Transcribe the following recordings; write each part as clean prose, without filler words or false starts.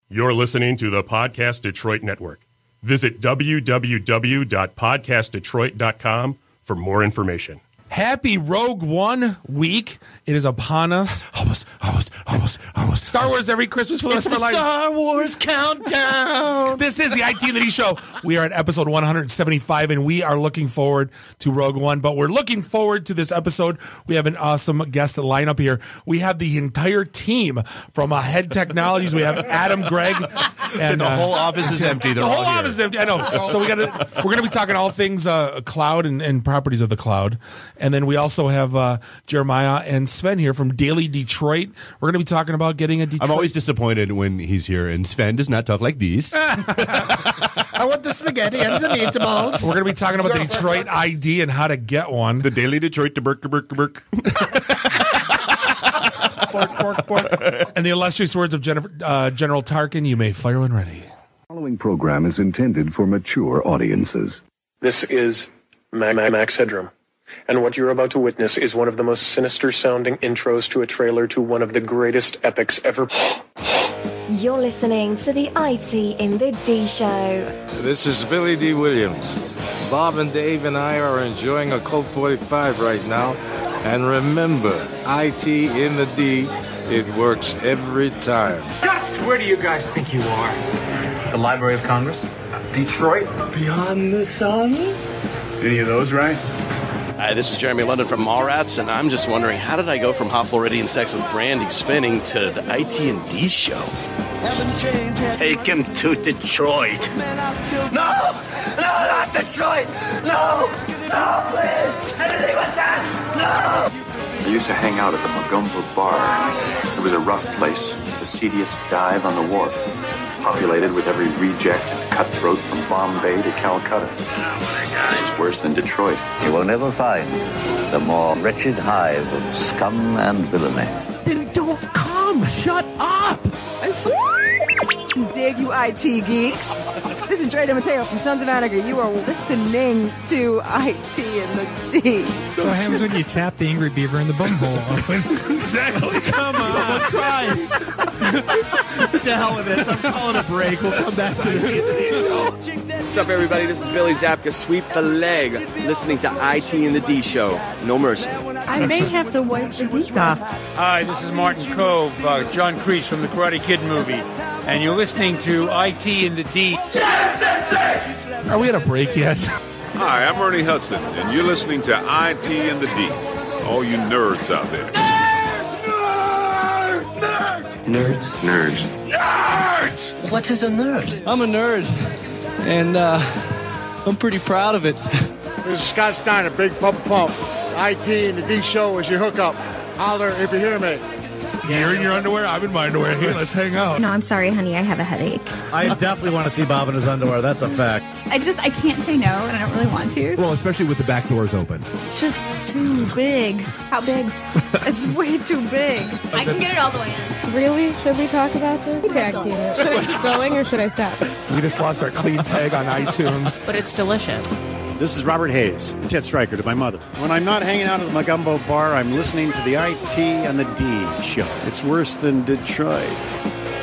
You're listening to the Podcast Detroit Network. Visit www.podcastdetroit.com for more information. Happy Rogue One week. It is upon us. Almost. Star Wars every Christmas for the rest of our lives. Star Wars countdown. This is the ITintheD show. We are at episode 175, and we are looking forward to Rogue One. But we're looking forward to this episode. We have an awesome guest lineup here. We have the entire team from Head Technologies. We have Adam, Greg, and the whole office is empty. The whole office is empty. I know. So we're going to be talking all things cloud and properties of the cloud. And then we also have Jeremiah and Sven here from Daily Detroit. We're going to be talking about getting a Detroit. I'm always disappointed when he's here, and Sven does not talk like these. I want the spaghetti and the meatballs. We're going to be talking about the Detroit ID and how to get one. The Daily Detroit to Burk. Bork. And the illustrious words of General Tarkin, you may fire when ready. The following program is intended for mature audiences. This is Max Headroom. And what you're about to witness is one of the most sinister-sounding intros to a trailer to one of the greatest epics ever. You're listening to the ITintheD show. This is Billy D. Williams. Bob and Dave and I are enjoying a Colt 45 right now. And remember, ITintheD, it works every time. Where do you guys think you are? The Library of Congress? Detroit? Beyond the sun? Any of those right? Hi, this is Jeremy London from Mallrats, and I'm just wondering, how did I go from Hot Floridian Sex with Brandy Spinning to the ITintheD show? Take him to Detroit. No, not Detroit. No, please. Anything with that. No. I used to hang out at the Magumbo Bar. It was a rough place, the seediest dive on the wharf, populated with every reject and cutthroat from Bombay to Calcutta. It's worse than Detroit. You will never find the more wretched hive of scum and villainy. Then don't come. Shut up. Dig you IT geeks. This is Dre DeMatteo from Sons of Anarchy. You are listening to ITintheD. So what happens when you tap the angry beaver in the bumhole? Exactly. Come on. Someone tries. What the hell with this? I'm calling a break. We'll come back to the ITintheD show. What's up, everybody? This is Billy Zapka. Sweep the leg. Listening to ITintheD show. No mercy. I may have to wipe the geek off. Hi, this is Martin Cove, John Kreese from the Karate Kid movie. And you're listening to ITintheD. Are we at a break yet? Hi, I'm Ernie Hudson, and you're listening to ITintheD. All you nerds out there. Nerds. Nerds. What is a nerd? I'm a nerd, and I'm pretty proud of it. This is Scott Steiner, Big Pump. ITintheD show is your hookup. Holler if you hear me. You're in your underwear, I'm in my underwear. Here, let's hang out. No, I'm sorry, honey. I have a headache. I definitely want to see Bob in his underwear. That's a fact. I can't say no, and I don't really want to. Well, especially with the back doors open. It's just too big. How big? It's way too big. I can get it all the way in. Really? Should we talk about this? Tag team it. Should I keep going or should I stop? We just lost our clean tag on iTunes. But it's delicious. This is Robert Hayes, Ted Stryker to my mother. When I'm not hanging out at the Magumbo Bar, I'm listening to the ITintheD show. It's worse than Detroit.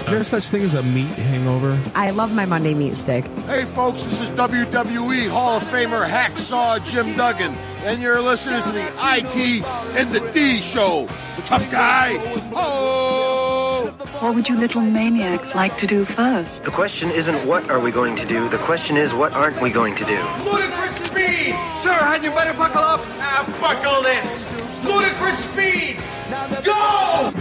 Is there such thing as a meat hangover? I love my Monday meat steak. Hey, folks, this is WWE Hall of Famer Hacksaw Jim Duggan, and you're listening to the ITintheD show. The tough guy. Oh! What would you little maniacs like to do first? The question isn't what are we going to do. The question is what aren't we going to do. Ludicrous speed. Sir, had you better buckle up. Buckle this. Ludicrous speed. Go!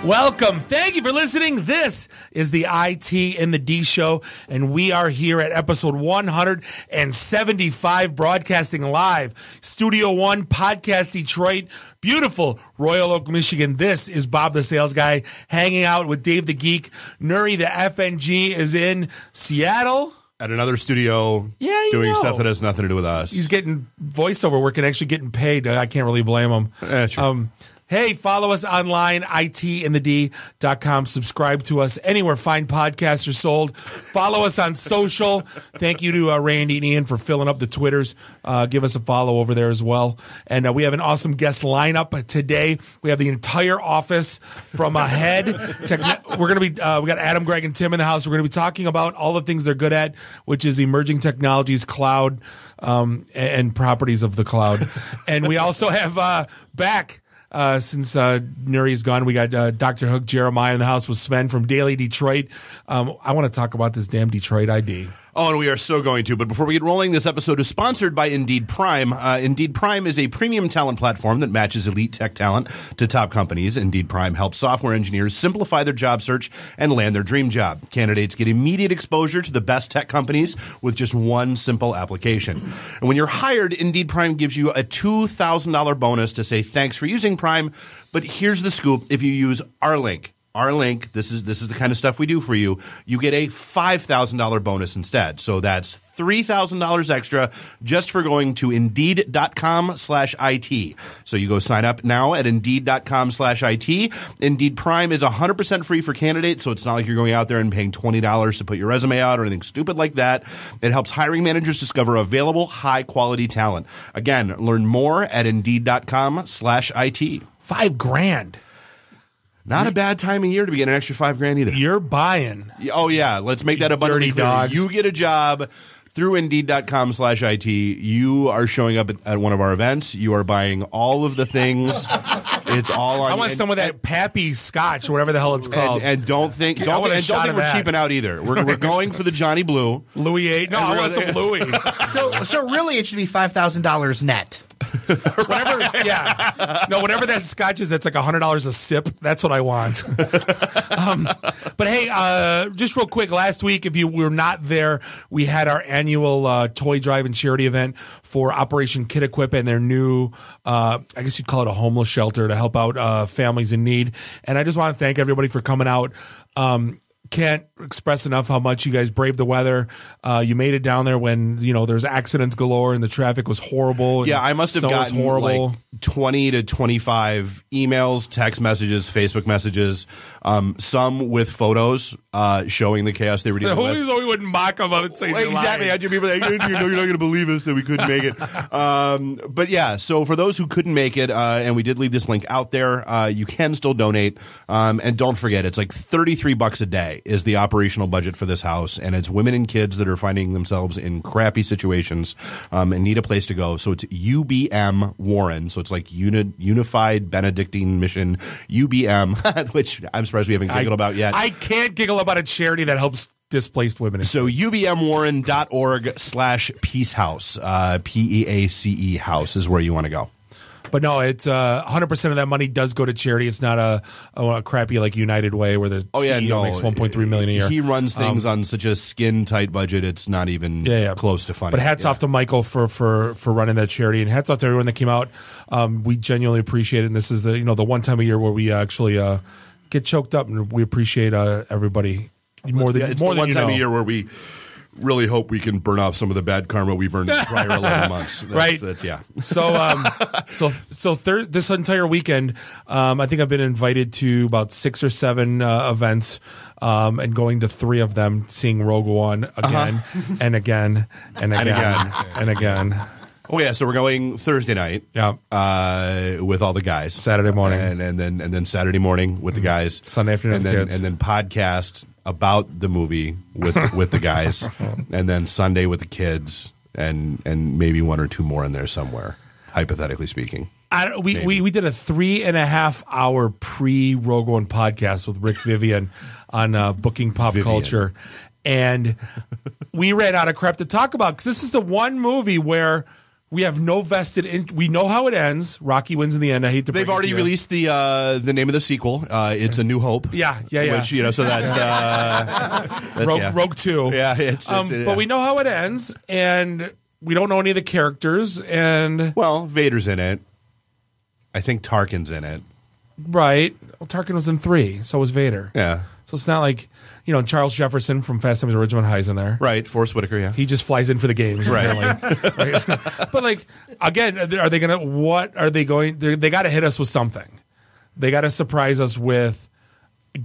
Welcome. Thank you for listening. This is the ITintheD show, and we are here at episode 175, broadcasting live, Studio One, Podcast Detroit, beautiful Royal Oak, Michigan. This is Bob the Sales Guy, hanging out with Dave the Geek. Nuri the FNG is in Seattle. At another studio, doing stuff that has nothing to do with us. He's getting voiceover work and actually getting paid. I can't really blame him. True. Hey, follow us online, ITintheD.com. Subscribe to us anywhere fine podcasts are sold. Follow us on social. Thank you to Randy and Ian for filling up the Twitters. Give us a follow over there as well. And we have an awesome guest lineup today. We have the entire office from head. We're going to be, we got Adam, Greg, and Tim in the house. We're going to be talking about all the things they're good at, which is emerging technologies, cloud, and properties of the cloud. And we also have back, since Nuri's gone, we got Dr. Hook Jeremiah in the house with Sven from Daily Detroit. I want to talk about this damn Detroit ID. Oh, and we are so going to. But before we get rolling, this episode is sponsored by Indeed Prime. Indeed Prime is a premium talent platform that matches elite tech talent to top companies. Indeed Prime helps software engineers simplify their job search and land their dream job. Candidates get immediate exposure to the best tech companies with just one simple application. And when you're hired, Indeed Prime gives you a $2,000 bonus to say thanks for using Prime. But here's the scoop. If you use our link, this is the kind of stuff we do for you. You get a $5,000 bonus instead. So that's $3,000 extra just for going to Indeed.com/IT. So you go sign up now at Indeed.com/IT. Indeed Prime is 100% free for candidates, so it's not like you're going out there and paying $20 to put your resume out or anything stupid like that. It helps hiring managers discover available high-quality talent. Again, learn more at Indeed.com/IT. $5,000. Not a bad time of year to be getting an extra $5,000 either. You're buying. Oh, yeah. Let's make that abundantly dirty clear. dogs. You get a job through Indeed.com/IT. You are showing up at one of our events. You are buying all of the things. It's all on. I want some of that Pappy Scotch or whatever the hell it's called. And don't think we're cheaping out either. We're going for the Johnny Blue. Louis VIII. No, I want some Louis. So really it should be $5,000 net. Whatever that scotch is, that's like $100 a sip. That's what I want. But hey, just real quick, last week, if you were not there, we had our annual toy drive and charity event for Operation Kid Equip and their new, I guess you'd call it a homeless shelter to help out families in need. And I just want to thank everybody for coming out. Can't express enough how much you guys braved the weather. You made it down there when, there's accidents galore and the traffic was horrible. Yeah, I must have gotten like 20 to 25 emails, text messages, Facebook messages, some with photos showing the chaos they were dealing with. We wouldn't mock them and say exactly. You're not going to believe us that we couldn't make it. But yeah, so for those who couldn't make it, and we did leave this link out there, you can still donate. And don't forget, it's like $33 a day is the operational budget for this house, and it's women and kids that are finding themselves in crappy situations and need a place to go. So it's UBM Warren. So it's like Unified Benedictine Mission, UBM, which I'm surprised we haven't giggled about yet. I can't giggle about a charity that helps displaced women. So ubmwarren.org/peacehouse, PEACE house is where you want to go. But no, it's 100% of that money does go to charity. It's not a crappy like United Way where the CEO makes $1.3 million a year. He runs things on such a skin tight budget. It's not even close to funny. But hats off to Michael for running that charity, and hats off to everyone that came out. We genuinely appreciate it. And this is the the one time a year where we actually get choked up, and we appreciate everybody more than it's the one time a year where we really hope we can burn off some of the bad karma we've earned in the prior 11 months. Right. So this entire weekend, I think I've been invited to about 6 or 7 events, and going to 3 of them, seeing Rogue One again and again and again and again. Oh yeah, so we're going Thursday night. Yeah, with all the guys. Saturday morning, and then Saturday morning with the guys. Sunday afternoon, and with then the kids. and then podcast about the movie with the guys, and then Sunday with the kids, and maybe 1 or 2 more in there somewhere, hypothetically speaking. We did a 3.5 hour pre Rogue One podcast with Rick Vivian on booking pop culture, and we ran out of crap to talk about because this is the one movie where we have no vested we know how it ends. Rocky wins in the end. I hate to break They've already released the name of the sequel. It's A New Hope. Yeah. Which, so that's Rogue 2. Yeah, but we know how it ends, and we don't know any of the characters. And Vader's in it. I think Tarkin's in it. Right. Well, Tarkin was in 3. So was Vader. Yeah. So it's not like, Charles Jefferson from Fast Times at Ridgemont High's in there. Right. Forrest Whitaker, yeah. He just flies in for the games, apparently. Right? But, again, are they going to – what are they going – they got to hit us with something. they got to surprise us with,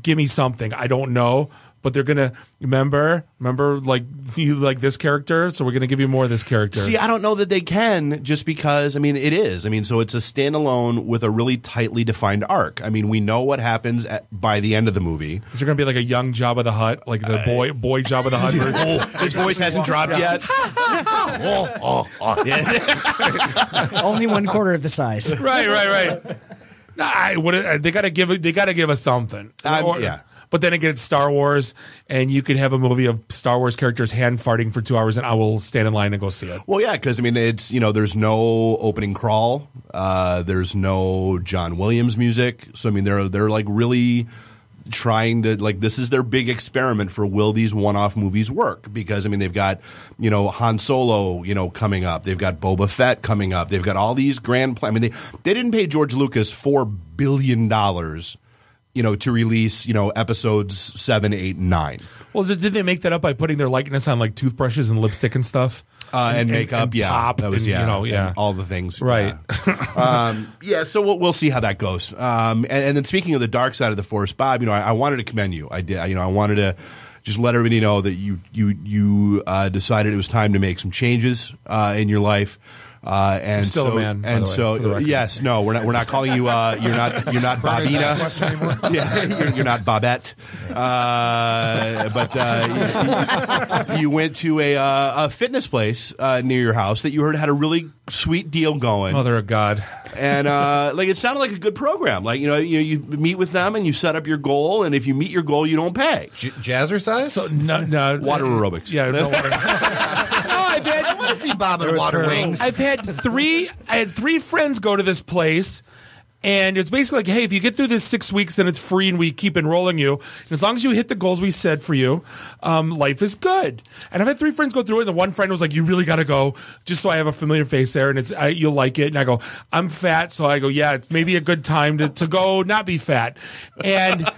give me something. I don't know. But they're gonna remember, like you like this character, so we're gonna give you more of this character. See, I don't know that they can, just because it is. So it's a standalone with a really tightly defined arc. We know what happens by the end of the movie. Is there gonna be like a young Jabba the Hutt, like the boy Jabba the Hutt? His voice hasn't dropped yet. Only 1/4 of the size. Right. They gotta give us something. Yeah. But then again, it's Star Wars, and you could have a movie of Star Wars characters hand farting for 2 hours, and I will stand in line and go see it. Well, yeah, because it's there's no opening crawl, there's no John Williams music, so they're like really trying to this is their big experiment for will these one-off movies work, because they've got Han Solo coming up, they've got Boba Fett coming up, they've got all these grand plans. They didn't pay George Lucas $4 billion. To release, episodes 7, 8, and 9. Well, did they make that up by putting their likeness on like toothbrushes and lipstick and stuff? And makeup, and pop, that was, and all the things. Right. Yeah. So we'll see how that goes. And then speaking of the dark side of the Force, Bob, I wanted to commend you. I did. I wanted to just let everybody know that you decided it was time to make some changes in your life. And still so, a man, and by the so way, for the record. Yes, no, we're not calling you. You're not Bobina. Yeah, you're not Bobette. But you went to a fitness place near your house that you heard had a really sweet deal going. Mother of God. And it sounded like a good program. You meet with them and you set up your goal, and if you meet your goal, you don't pay. Jazzercise? So, no, water aerobics. Yeah, no water. I want to see Bob and Water Wings. I had three friends go to this place, and it's basically like, hey, if you get through this 6 weeks, then it's free, and we keep enrolling you. And as long as you hit the goals we set for you, life is good. And I've had 3 friends go through it, and the one friend was like, you really got to go, just so I have a familiar face there, and you'll like it. And I go, I'm fat, so I go, yeah, it's maybe a good time to go not be fat. And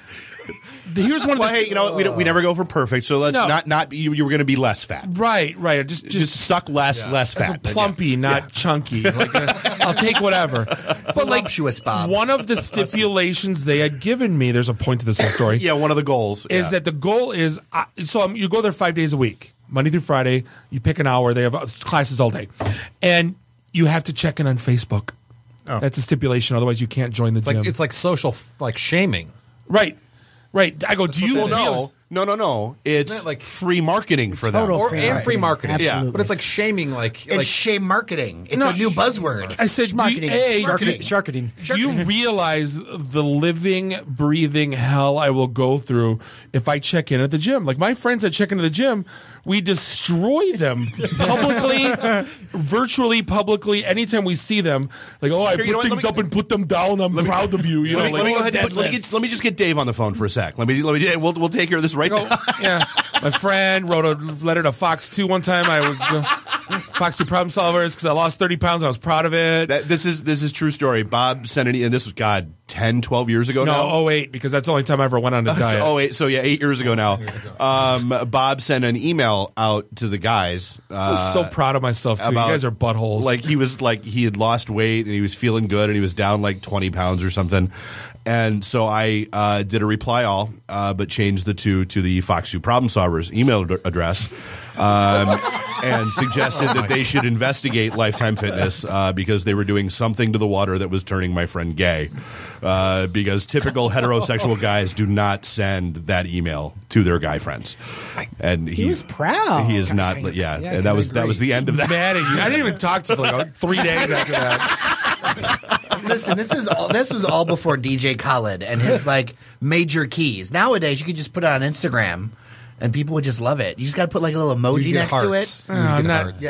here's one of the. Hey, you know what? We never go for perfect, so let's not. You were going to be less fat, right? Just suck less fat, plumpy, not chunky. I'll take whatever. But voluptuous, Bob. One of the stipulations they had given me. There's a point to this whole story. Yeah, one of the goals is that the goal is you go there 5 days a week, Monday through Friday. You pick an hour. They have classes all day, and you have to check in on Facebook. Oh. That's a stipulation. Otherwise, you can't join the gym. It's like social shaming. Right. I go, do you? Well, no. It's like free marketing for them. Free marketing. Absolutely. Yeah. But it's like shaming. It's shame marketing. It's a new buzzword. I said, Sharketing. Do you realize the living, breathing hell I will go through if I check in at the gym? Like my friends that check into the gym, we destroy them publicly, virtually publicly. Anytime we see them, like, I put things up and put them down. I'm proud of you. Let me go ahead. Let me just get Dave on the phone for a sec. We'll take care of this right now. Yeah, my friend wrote a letter to Fox 2 one time. I was Fox 2 Problem Solvers because I lost 30 pounds. I was proud of it. This is true story. Bob sent an and this was 10, 12 years ago now? No, 08, because that's the only time I ever went on a diet. So 8 years ago now. Bob sent an email out to the guys. I was so proud of myself, too. You guys are buttholes. He had lost weight, and he was feeling good, and he was down 20 pounds or something. And so I did a reply all, but changed the 2 to the Fox 2 Problem Solvers email address. And suggested that they should investigate Lifetime Fitness because they were doing something to the water that was turning my friend gay. Because typical heterosexual guys do not send that email to their guy friends. And he was proud. He is not. Yeah, and that was the end of that. Mad at you. I didn't even talk to you for 3 days after that. Listen, this was all before DJ Khaled and his major keys. Nowadays, you could just put it on Instagram. And people would just love it. You just got to put a little emoji next to it.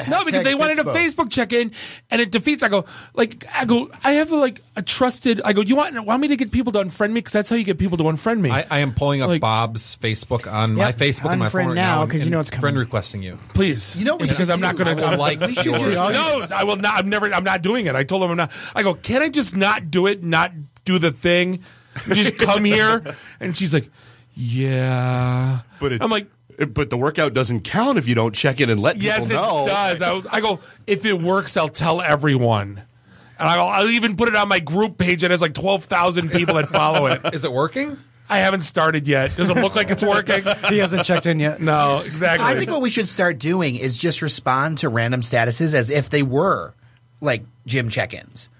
No, because they wanted a Facebook check-in, and it defeats. I go, I have a trusted. I go, you want me to get people to unfriend me? Because that's how you get people to unfriend me. I am pulling up Bob's Facebook on my Facebook and my phone right now because you know it's coming. Friend requesting you, please. Because I'm not going to like. No, I will not. I'm not doing it. I told him I'm not. I go, can I just not do it? Not do the thing? Just come here, and she's like. Yeah, but I'm like, but the workout doesn't count if you don't check in and let people know. Yes, it does. I go, if it works, I'll tell everyone. And I'll even put it on my group page that has like 12,000 people that follow it. Is it working? I haven't started yet. Does it look like it's working? He hasn't checked in yet. No, exactly. I think what we should start doing is just respond to random statuses as if they were like gym check-ins.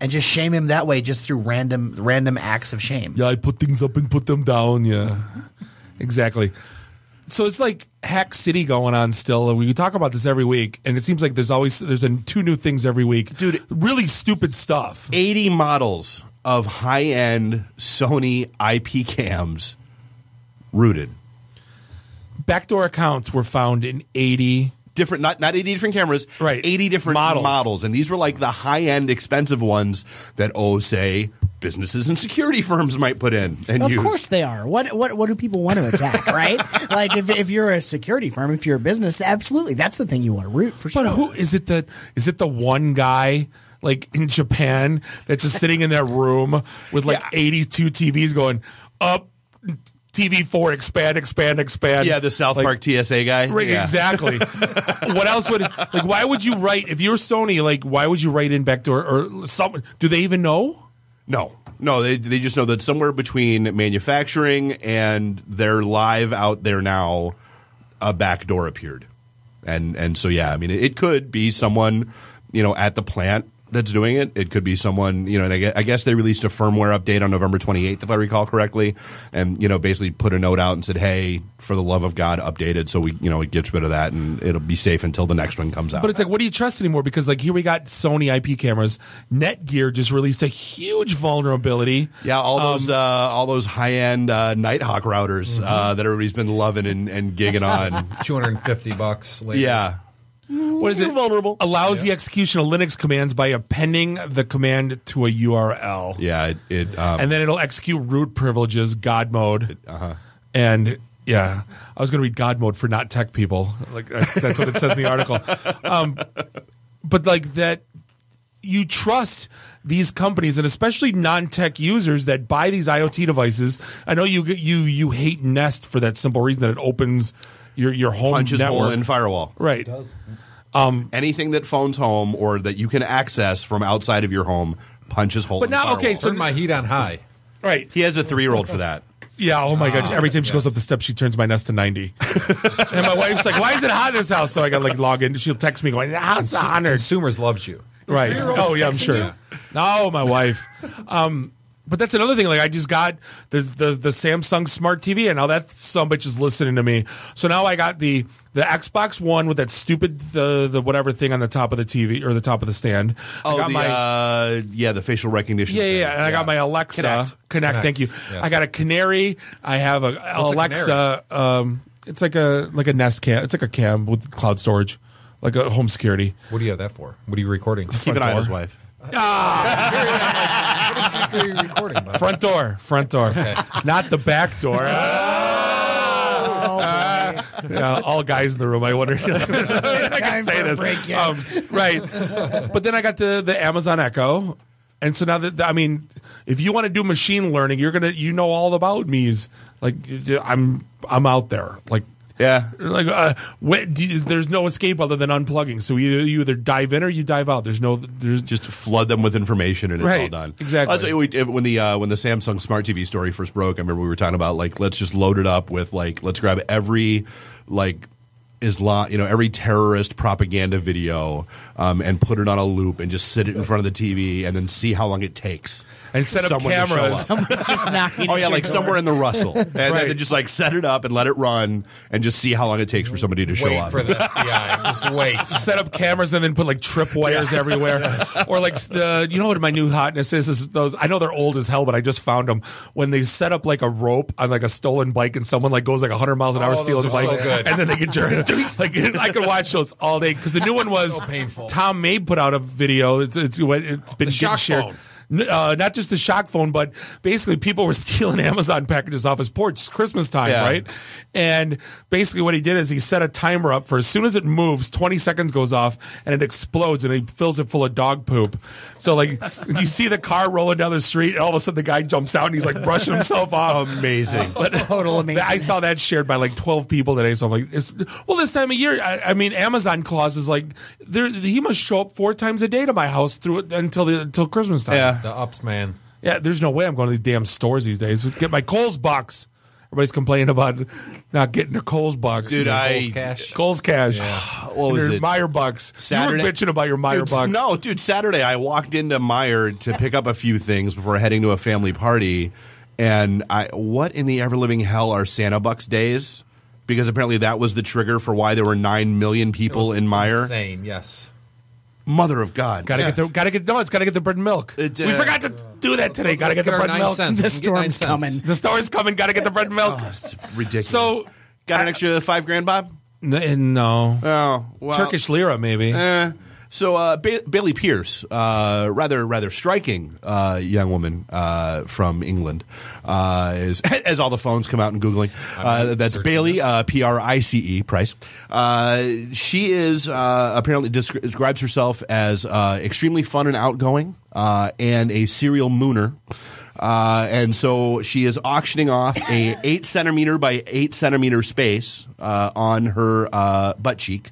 And just shame him that way, just through random acts of shame. Yeah, I put things up and put them down. Yeah, exactly. So it's like Hack City going on still. We talk about this every week, and it seems like there's 2 new things every week. Dude, really stupid stuff. 80 models of high-end Sony IP cams rooted. Backdoor accounts were found in 80 different, not 80 different cameras, right? 80 different models, and these were like the high-end, expensive ones that say businesses and security firms might put in and use. Of course they are. What do people want to attack, right? Like if you're a security firm, if you're a business, absolutely, that's the thing you want to root for. But who is it? Is it the one guy like in Japan that's just sitting in that room with like 82 TVs going up? TV4 expand. Yeah, the South Park TSA guy. Right, yeah. Exactly. What else would why would you write if you're Sony? Like, why would you write in backdoor or some? Do they even know? No. They just know that somewhere between manufacturing and they're live out there now, a backdoor appeared, and so yeah, I mean it could be someone at the plant that's doing it. It could be someone, and I guess they released a firmware update on November 28th, if I recall correctly, and, basically put a note out and said, hey, for the love of God, update it so we, it gets rid of that and it'll be safe until the next one comes out. But it's like, what do you trust anymore? Because, like, here we got Sony IP cameras. Netgear just released a huge vulnerability. Yeah, all those high-end Nighthawk routers that everybody's been loving and gigging on. $250 later. Yeah. What is it? Vulnerable. Allows the execution of Linux commands by appending the command to a URL. Yeah, and then it'll execute root privileges, God mode. And yeah, I was going to read God mode for not tech people. Like that's what it says in the article. But like that, you trust these companies and especially non-tech users that buy these IoT devices. I know you hate Nest for that simple reason that it opens your home punches network. hole in firewall. Right. It does. Anything that phones home or that you can access from outside of your home punches hole in firewall. Okay, so turn my heat on high. Right. He has a 3-year-old for that. Yeah, oh my gosh. Every time she goes up the steps, she turns my Nest to 90. And my wife's like, why is it hot in this house? So I got to log in. She'll text me going, the house is 100. Consumers loves you. Right. Oh, yeah, I'm sure. you? No, my wife. But that's another thing. Like, I just got the Samsung Smart TV, and now that sumbitch is listening to me. So now I got the Xbox One with that stupid the whatever thing on the top of the TV or the top of the stand. Oh, the facial recognition. Yeah. And I got my Alexa Connect. Thank you. Yes. I got a Canary. I have a Alexa. It's like a Nest cam. It's like a cam with cloud storage, like a home security. What do you have that for? What are you recording? Keep an eye on his wife. What exactly are you recording about? Front door. Okay. Not the back door. All guys in the room. I wonder if I can say this. Right. But then I got the Amazon Echo. And so now that, if you want to do machine learning, you know all about me. Like, I'm out there. Like, yeah. Like, there's no escape other than unplugging. So you either dive in or you dive out. There's just flood them with information and it's all done. Exactly. When the Samsung Smart TV story first broke, I remember we were talking about like let's just load it up with let's grab every Islam, every terrorist propaganda video, and put it on a loop and just sit it in front of the TV and then see how long it takes. And set up cameras. Someone's just knocking. Oh yeah, like somewhere in the Russell, and then just set it up and let it run and just see how long it takes for somebody to show up. Wait for the FBI. Just wait. Set up cameras and then put trip wires everywhere. Yes. Or what my new hotness is those. I know they're old as hell, but I just found them when they set up a rope on a stolen bike and someone goes 100 miles an hour steals a bike, so good. And then they get jerked. I could watch those all day because the new one was so painful. Tom May put out a video. It's been getting shared. Phone. not just the shock phone, but basically people were stealing Amazon packages off his porch. It's Christmas time, right? And basically what he did is he set a timer up for as soon as it moves, 20 seconds goes off and it explodes and he fills it full of dog poop. So like you see the car rolling down the street and all of a sudden the guy jumps out and he's like brushing himself off. Amazing. But total amazing. I saw that shared by like 12 people today. So I'm like, this time of year, I mean, Amazon Claus is like, he must show up 4 times a day to my house until Christmas time. The ups, man. Yeah, there's no way I'm going to these damn stores these days. Get my Kohl's bucks. Everybody's complaining about not getting their Kohl's bucks. Dude, Kohl's cash. Yeah. What was it? Meyer bucks. Saturday. You were bitching about your Meyer bucks. No, dude, Saturday I walked into Meyer to pick up a few things before heading to a family party. And what in the ever-living hell are Santa Bucks days? Because apparently that was the trigger for why there were 9 million people in Meyer. Insane, yes. Mother of God. Gotta get the bread and milk. We forgot to do that today. Gotta get the bread and milk. The storm's coming. The storm's coming. Gotta get the bread and milk. It's ridiculous. So, got an extra $5,000, Bob? No. Oh, well, Turkish lira, maybe. So Bailey Pierce, rather striking young woman from England, is as all the phones come out and Googling. That's Bailey, Price. Price. She is apparently describes herself as extremely fun and outgoing, and a serial mooner. And so she is auctioning off a 8 centimeter by 8 centimeter space on her butt cheek.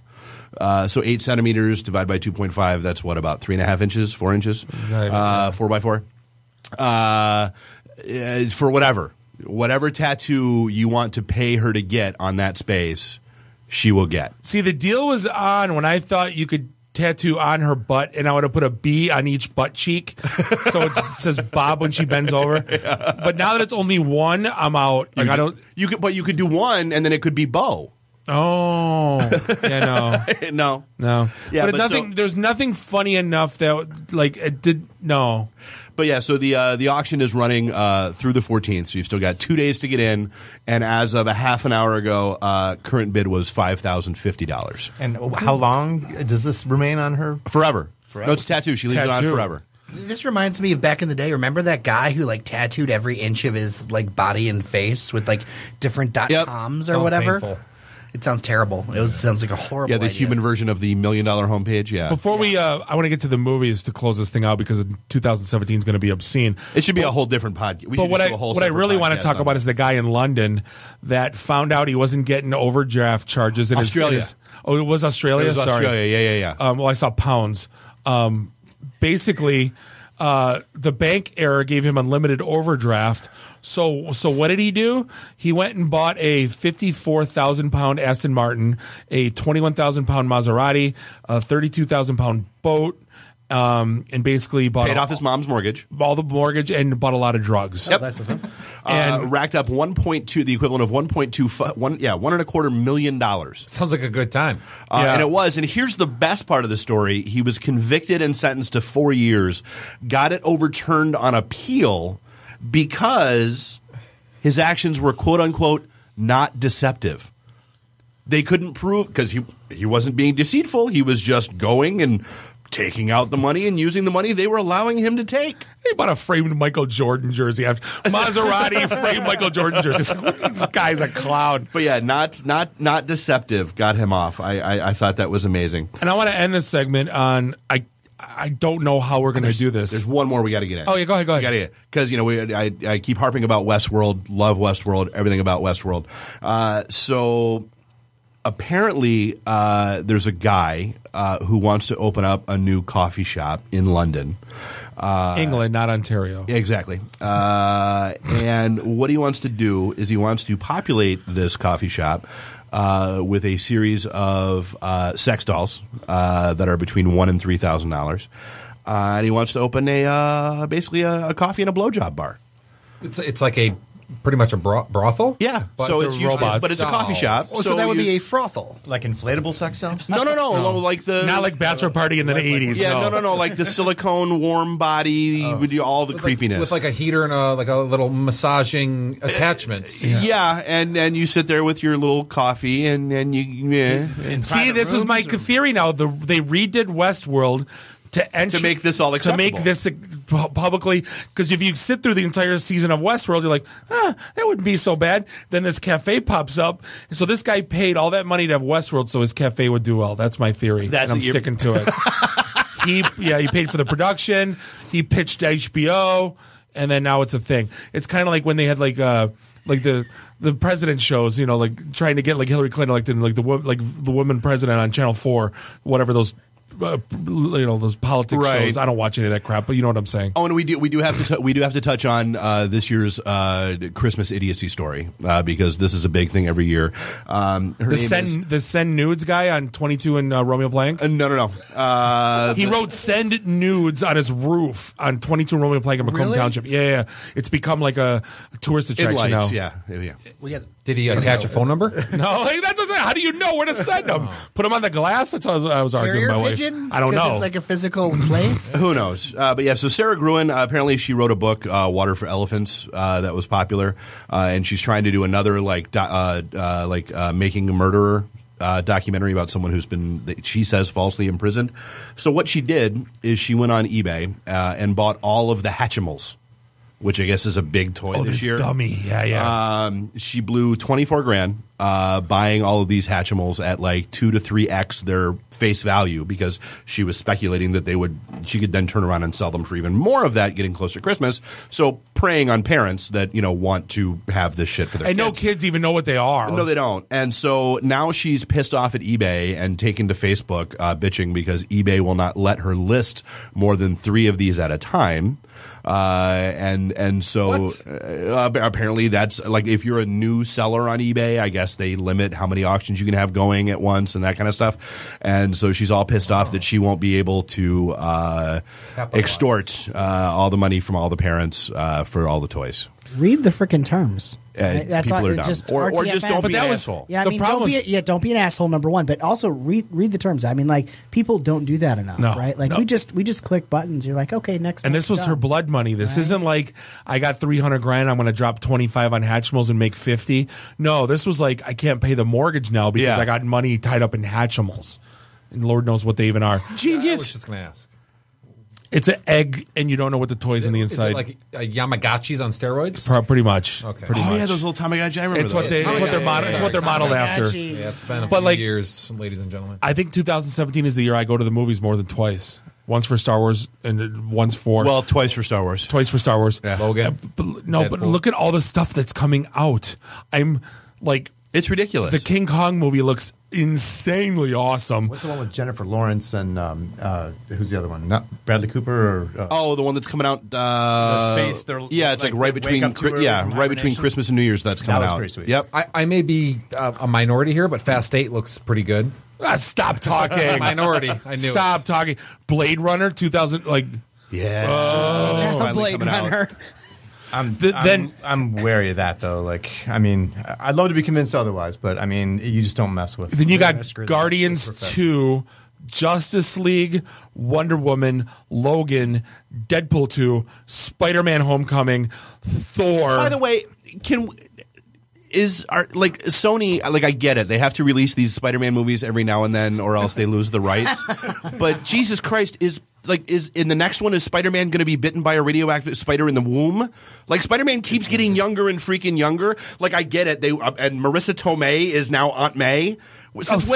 So 8 centimeters divided by 2.5, that's what, about 3.5 inches, 4 inches? 4 by 4. For whatever tattoo you want to pay her to get on that space, she will get. See, the deal was on when I thought you could tattoo on her butt, and I would have put a B on each butt cheek, so it says Bob when she bends over. Yeah. But now that it's only one, I'm out. Like you could do one, and then it could be Bo. Oh, yeah, no. Yeah, but there's nothing funny enough that like it did. No, but yeah. So the auction is running through the 14th. So you've still got 2 days to get in. And as of a half an hour ago, current bid was $5,050. And how long does this remain on her? Forever. No, it's a tattoo. She leaves it on forever. This reminds me of back in the day. Remember that guy who like tattooed every inch of his like body and face with like different .coms or whatever? Painful. It sounds terrible. Sounds like a horrible the idea. human version of the $1 million homepage, yeah. Before we, I want to get to the movies to close this thing out because 2017 is going to be obscene. It should be a whole different podcast. But what I really want to talk about is the guy in London that found out he wasn't getting overdraft charges in Australia. it was Australia? It was Sorry. Australia, yeah. Well, I saw pounds. Basically, the bank error gave him unlimited overdraft. So what did he do? He went and bought a 54,000 pound Aston Martin, a 21,000 pound Maserati, a 32,000 pound boat, and basically paid off his mom's mortgage, all the mortgage, and bought a lot of drugs. Yep. And racked up 1.2, the equivalent of 1.25 million. Sounds like a good time. And it was. And here's the best part of the story: he was convicted and sentenced to 4 years, got it overturned on appeal because his actions were quote unquote not deceptive. They couldn't prove because he wasn't being deceitful. He was just going and taking out the money and using the money they were allowing him to take. He bought a framed Michael Jordan jersey. Maserati framed Michael Jordan jersey. This guy's a clown. But yeah, not deceptive. Got him off. I thought that was amazing. And I want to end this segment on I don't know how we're going to do this. There's one more we got to get in. Oh yeah, go ahead. Because I keep harping about Westworld. Love Westworld. Everything about Westworld. So apparently, there's a guy who wants to open up a new coffee shop in London. England, not Ontario. Exactly. And what he wants to do is he wants to populate this coffee shop with a series of sex dolls that are between $1,000 and $3,000. And he wants to open basically a coffee and a blowjob bar. It's like pretty much a brothel? Yeah. But so it's robots. But it's a coffee shop. Oh, so that would be a frothel. Like inflatable sex dolls? No. Like not like Bachelor Party in the 80s. Yeah, no. Like the silicone warm body with all the creepiness. With like a heater and a little massaging attachments. Yeah, and you sit there with your little coffee and you... Yeah. See, this is my theory now. They redid Westworld to make this all acceptable. To make this publicly, because if you sit through the entire season of Westworld, you're like, that wouldn't be so bad. Then this cafe pops up, and so this guy paid all that money to have Westworld so his cafe would do well. That's my theory, and I'm sticking to it. He paid for the production. He pitched to HBO, and then now it's a thing. It's kind of like when they had like the president shows, like trying to get like Hillary Clinton elected, like the woman president on Channel 4, whatever those. Those politics shows. I don't watch any of that crap, but you know what I'm saying. Oh, and we do have to touch on this year's Christmas idiocy story because this is a big thing every year. The send nudes guy on 22 and Romeo Plank. No. He wrote "send nudes" on his roof on 22 and Romeo Plank in Macomb Township. Yeah. It's become like a tourist attraction now. Yeah. Did he attach a phone number? No, that's what I'm saying. How do you know where to send them? Put them on the glass? That's what I was arguing with my wife. I don't know. It's like a physical place. Who knows? But yeah, so Sarah Gruen, apparently she wrote a book, Water for Elephants, that was popular, and she's trying to do another Making a Murderer documentary about someone who's been, she says, falsely imprisoned. So what she did is she went on eBay and bought all of the Hatchimals, which I guess is a big toy this year. Dummy, yeah. She blew $24,000 buying all of these Hatchimals at like 2 to 3x their face value because she was speculating that she could then turn around and sell them for even more of that, getting closer to Christmas. So preying on parents that want to have this shit for their kids. And no kids even know what they are. No, they don't. And so now she's pissed off at eBay and taken to Facebook bitching because eBay will not let her list more than 3 of these at a time. And so apparently that's like if you're a new seller on eBay, I guess they limit how many auctions you can have going at once and that kind of stuff. And so she's all pissed off that she won't be able to extort all the money from all the parents for all the toys. Read the freaking terms. That's people are dumb. Or just don't be an asshole. Yeah, don't be an asshole. Number one, but also read the terms. I mean, like people don't do that enough, right? Like we just click buttons. You're like, okay, next. And this was her blood money. This isn't like I got $300,000. I'm going to drop 25 on Hatchimals and make 50. No, this was like I can't pay the mortgage now because I got money tied up in Hatchimals, and Lord knows what they even are. Genius. I was just going to ask. It's an egg, and you don't know what the toy's in the inside. Is it like Yamagachis on steroids? Pretty much. Okay. Pretty much. Yeah, those little Tamagotchi. I remember it's what they're modeled after. Yeah, it's been a few years, ladies and gentlemen. I think 2017 is the year I go to the movies more than twice. Once for Star Wars and once for twice for Star Wars. Twice for Star Wars. Yeah. Logan. But look at all the stuff that's coming out. I'm like, it's ridiculous. The King Kong movie looks insanely awesome. What's the one with Jennifer Lawrence and who's the other one? Not Bradley Cooper or the one that's coming out space. It's like right between Christmas and New Year's that's coming out. Pretty sweet. Yep. I may be a minority here, but Fast 8 looks pretty good. Stop talking. Minority. I knew. Stop talking. Blade Runner 2000 Blade Runner. I'm wary of that though. Like, I mean, I'd love to be convinced otherwise, but I mean, you just don't mess with. Then you got Guardians 2, Justice League, Wonder Woman, Logan, Deadpool 2, Spider-Man: Homecoming, Thor. By the way, Sony, like, I get it. They have to release these Spider-Man movies every now and then or else they lose the rights. But Jesus Christ, is in the next one, is Spider-Man going to be bitten by a radioactive spider in the womb? Like, Spider-Man keeps getting younger and freaking younger. Like, I get it. And Marissa Tomei is now Aunt May. Since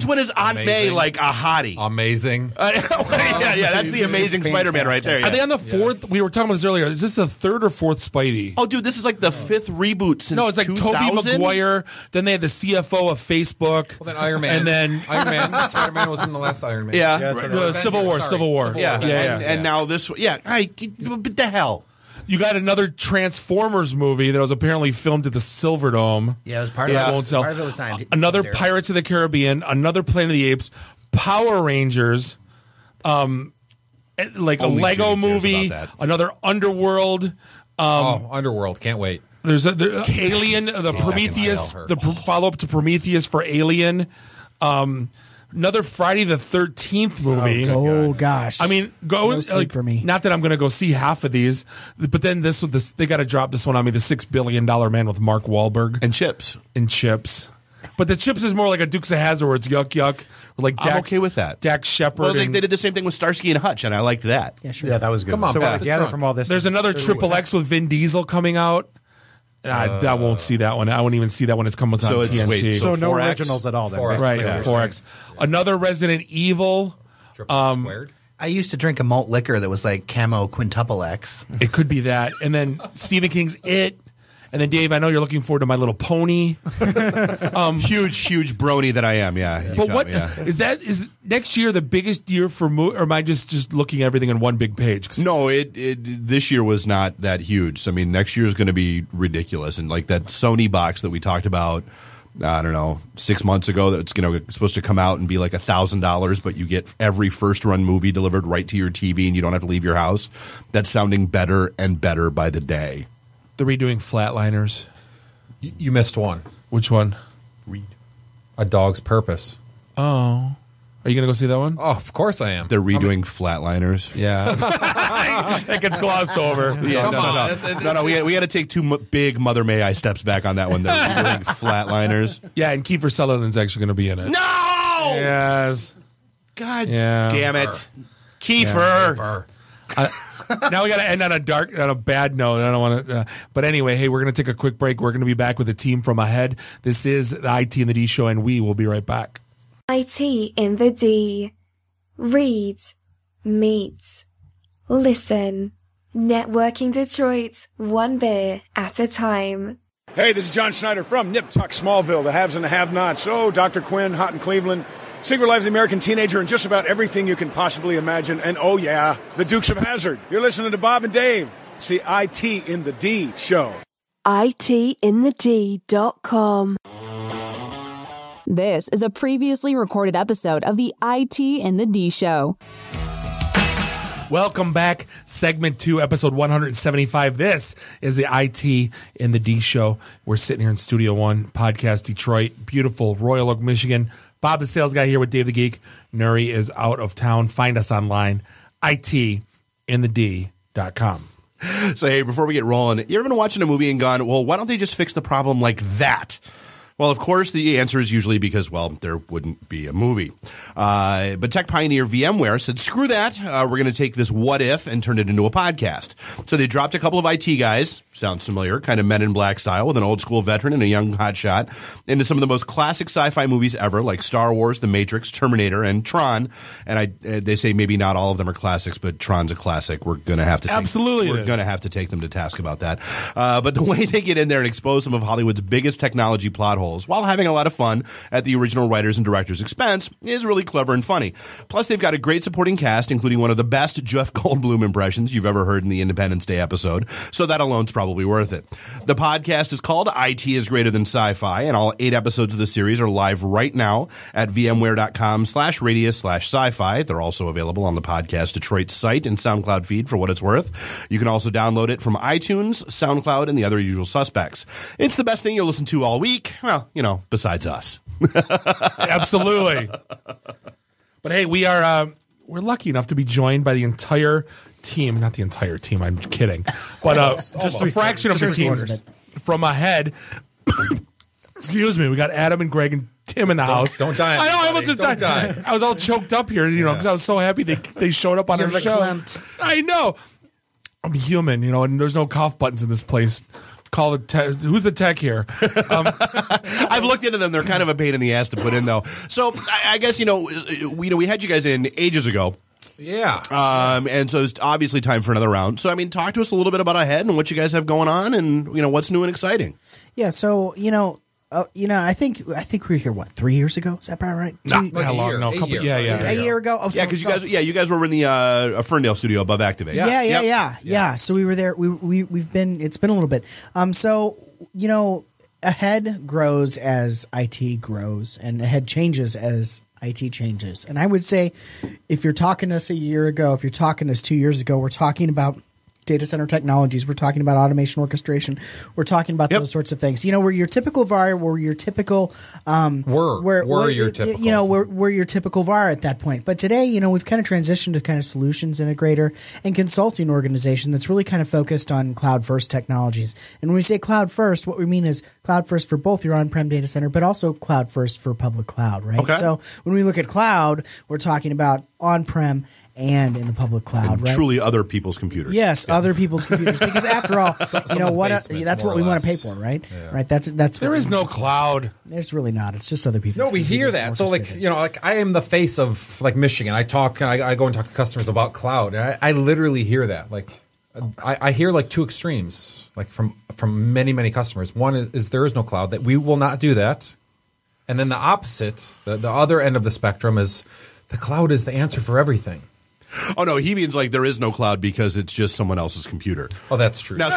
when is Aunt May like a hottie? Amazing. Yeah, that's the amazing Spider-Man right there. Yeah. Are they on the fourth? Yes. We were talking about this earlier. Is this the third or fourth Spidey? Oh, dude, this is like the fifth reboot since 2000? No, it's like Tobey Maguire. Then they had the CFO of Facebook. Well, then Iron Man. And then Spider-Man was in the last Iron Man. Yeah. Civil War. Yeah. And now this one. Yeah. What the hell? You got another Transformers movie that was apparently filmed at the Silverdome. Yeah, it was part of it was signed. Another Pirates of the Caribbean, another Planet of the Apes, Power Rangers, like a Lego movie, another Underworld. Underworld, can't wait. There's Alien, the Prometheus, the follow-up to Prometheus for Alien. Another Friday the 13th movie. Oh gosh! I mean, for me. Not that I'm going to go see half of these, but then they got to drop this one on me. The $6 billion Man with Mark Wahlberg and Chips. But the chips is more like a Dukes of Hazzard where it's yuck yuck. Like I'm okay with that. Dak Shepard. Well, they did the same thing with Starsky and Hutch, and I liked that. Yeah, sure. Yeah, that was good. Come on, so back what I to gather trunk. from all this, There's another Triple X with Vin Diesel coming out. I won't see that one. I won't even see that when it's coming out on TNT. Wait, so no 4X? originals at all. Then, 4X. Right, basically. 4X. Another Resident Evil. Squared. I used to drink a malt liquor that was like Camo Quintuple X. It could be that. And then Stephen King's It. And then, Dave, I know you're looking forward to My Little Pony. Huge brony that I am, yeah. But what is next year the biggest year for or am I just looking at everything on one big page? No, this year was not that huge. I mean, next year is going to be ridiculous. And like that Sony box that we talked about, I don't know, 6 months ago, that's supposed to come out and be like $1,000, but you get every first run movie delivered right to your TV and you don't have to leave your house. That's sounding better and better by the day. They're redoing Flatliners. You missed one. Which one? Read. A Dog's Purpose. Oh. Are you going to go see that one? Oh, of course I am. They're redoing Flatliners. Yeah. That gets glossed over. Yeah, Come on. No, we got to take two big Mother May I steps back on that one. They're redoing Flatliners. Yeah, and Kiefer Sutherland's actually going to be in it. No! Yes. God Yeah. damn it. Kiefer. Now we got to end on a bad note. I don't want to. But anyway, hey, we're going to take a quick break. We're going to be back with a team from ahead. This is the IT and the D show, and we will be right back. IT in the D. Read, meet, listen. Networking Detroit, one beer at a time. Hey, this is John Snyder from Nip Tuck Smallville, the haves and the have-nots. Oh, Dr. Quinn, Hot in Cleveland. Secret Life of the American Teenager, and just about everything you can possibly imagine. And oh yeah, the Dukes of Hazzard. You're listening to Bob and Dave. It's the IT in the D show. ITintheD.com. This is a previously recorded episode of the IT in the D show. Welcome back. Segment 2, episode 175. This is the IT in the D show. We're sitting here in Studio 1, Podcast Detroit, beautiful Royal Oak, Michigan. Bob, the sales guy, here with Dave the Geek. Nuri is out of town. Find us online, ITintheD.com. So, hey, before we get rolling, you ever been watching a movie and gone, well, why don't they just fix the problem like that? Well, of course, the answer is usually because, well, there wouldn't be a movie. But tech pioneer VMware said, screw that. We're going to take this what if and turn it into a podcast. So they dropped a couple of IT guys, sounds familiar, kind of Men in Black style, with an old school veteran and a young hotshot, into some of the most classic sci-fi movies ever, like Star Wars, The Matrix, Terminator, and Tron. And they say maybe not all of them are classics, but Tron's a classic. We're going to have to take them to task about that. But the way they get in there and expose some of Hollywood's biggest technology plot holes while having a lot of fun at the original writers and directors' expense is really clever and funny. Plus, they've got a great supporting cast, including one of the best Jeff Goldblum impressions you've ever heard in the Independence Day episode, so that alone's probably worth it. The podcast is called IT is Greater Than Sci-Fi, and all 8 episodes of the series are live right now at vmware.com/radius/sci-fi. They're also available on the Podcast Detroit site and SoundCloud feed for what it's worth. You can also download it from iTunes, SoundCloud, and the other usual suspects. It's the best thing you'll listen to all week. Well, besides us. Absolutely. But hey, we're lucky enough to be joined by the entire team. Not the entire team, I'm kidding. But just a fraction of the team from ahead. Excuse me, we got Adam and Greg and Tim in the house. Don't die. I know, I almost just died. I was all choked up here, because I was so happy they showed up on our show. I know. I'm human, and there's no cough buttons in this place. Call the who's the tech here? I've looked into them. They're kind of a pain in the ass to put in, though. So I guess we had you guys in ages ago. Yeah. And so it's obviously time for another round. So talk to us a little bit about Ahead and what you guys have going on, and what's new and exciting. Yeah. So I think we were here 3 years ago. Is that about right? A year ago. Oh, you guys were in the Ferndale studio above Activate. Yeah. So we were there. It's been a little bit. Ahead grows as IT grows, and Ahead changes as IT changes. And I would say, if you're talking to us a year ago, if you're talking to us 2 years ago, we're talking about data center technologies. We're talking about automation orchestration. We're talking about those sorts of things. We're your typical VAR, we're your typical we're your typical. We're your typical VAR at that point. But today, we've kind of transitioned to kind of solutions integrator and consulting organization that's really kind of focused on cloud first technologies. And when we say cloud first, what we mean is cloud first for both your on-prem data center, but also cloud first for public cloud, right? Okay. So when we look at cloud, we're talking about on-prem and in the public cloud, right? Truly other people's computers. Yes, other people's computers. Because after all, that's what we want to pay for, right? Yeah. Right. That's there is no cloud. There's really not. It's just other people's. No, we hear that. So I am the face of Michigan. I talk and I go and talk to customers about cloud. And I literally hear that. I hear two extremes, from many, many customers. One is there is no cloud, that we will not do that. And then the opposite, the other end of the spectrum is the cloud is the answer for everything. Oh no, he means there is no cloud because it's just someone else's computer. Oh, that's true. Now,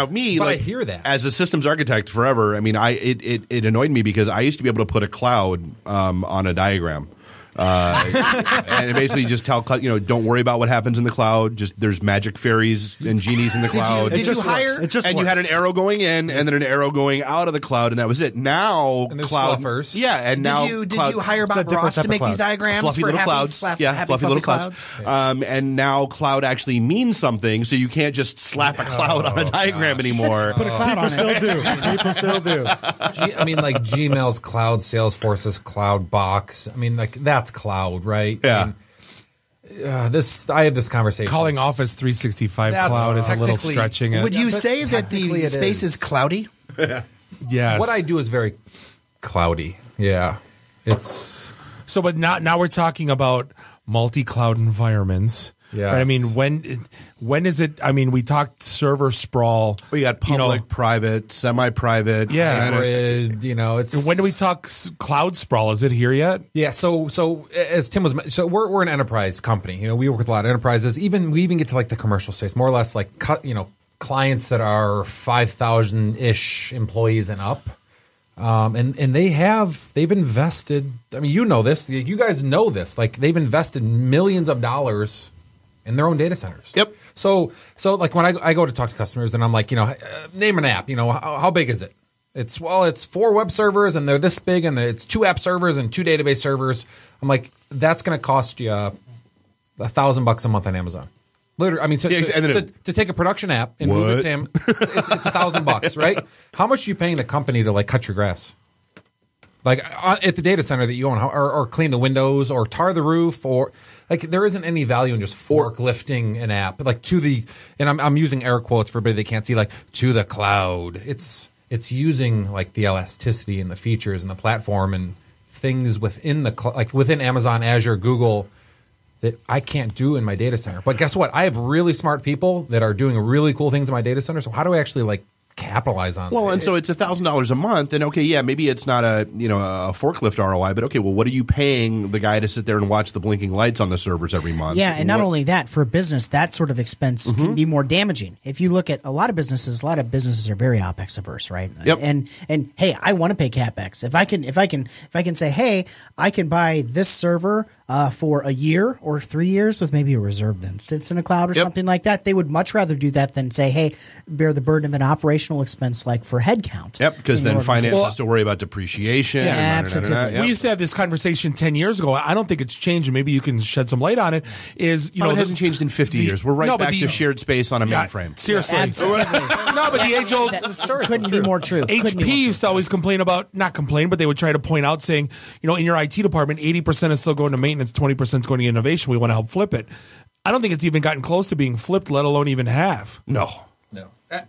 me, but I hear that as a systems architect forever. I mean, it annoyed me because I used to be able to put a cloud on a diagram. And it basically just tell don't worry about what happens in the cloud. Just there's magic fairies and genies in the cloud. Did you hire? You had an arrow going in and then an arrow going out of the cloud, and that was it. Now and there's cloud, fluffers. yeah. And now did you hire Bob Ross to make these diagrams? Fluffy little clouds, fluffy little clouds. And now cloud actually means something, so you can't just slap a cloud on a diagram anymore. Put a cloud on it. People still do. Gmail's cloud, Salesforce's cloud box. That's cloud, right? Yeah. I had this conversation. Calling Office 365 cloud is a little stretching it. Would you say that the space is cloudy? Yes. What I do is very cloudy. Yeah. It's so, but now we're talking about multi-cloud environments. Yeah. Right? When is it? We talked server sprawl. We got public, private, semi-private. Yeah. Hybrid, it's. When do we talk cloud sprawl? Is it here yet? Yeah. So as Tim was, we're an enterprise company. We work with a lot of enterprises. We even get to the commercial space, more or less clients that are 5,000-ish employees and up. And they've invested. This. You guys know this. They've invested millions of dollars in their own data centers. Yep. So when I go to talk to customers and I'm name an app. How big is it? It's 4 web servers and they're this big and it's 2 app servers and 2 database servers. I'm that's going to cost you $1,000 a month on Amazon. Literally, to take a production app and move it to him, it's $1,000, right? How much are you paying the company to cut your grass? At the data center that you own, or clean the windows, or tar the roof, or there isn't any value in just forklifting an app to the. And I'm using air quotes for everybody that can't see, to the cloud. It's using the elasticity and the features and the platform and things within the within Amazon, Azure, Google, that I can't do in my data center. But guess what? I have really smart people that are doing really cool things in my data center. So how do I actually capitalize on that? Well, and so it's $1,000 a month, and maybe it's not a forklift ROI, but what are you paying the guy to sit there and watch the blinking lights on the servers every month? Yeah, and not only that, for a business, that sort of expense can be more damaging. If you look at a lot of businesses are very OpEx averse, right? Yep. And hey, I want to pay CapEx. If I can say, hey, I can buy this server for a year or 3 years with maybe a reserved instance in a cloud or something like that, they would much rather do that than say, hey, bear the burden of an operational expense for headcount. Yep, because then finance has to worry about depreciation. Yeah, absolutely. We used to have this conversation 10 years ago. I don't think it's changed, and maybe you can shed some light on it. It hasn't changed in 50 years. We're back to shared space on a mainframe. Seriously. No, but the age-old couldn't be more true. HP used to always complain about, not complain, but they would try to point out saying, in your IT department, 80% is still going to maintenance, 20% is going to innovation. We want to help flip it. I don't think it's even gotten close to being flipped, let alone even half. No,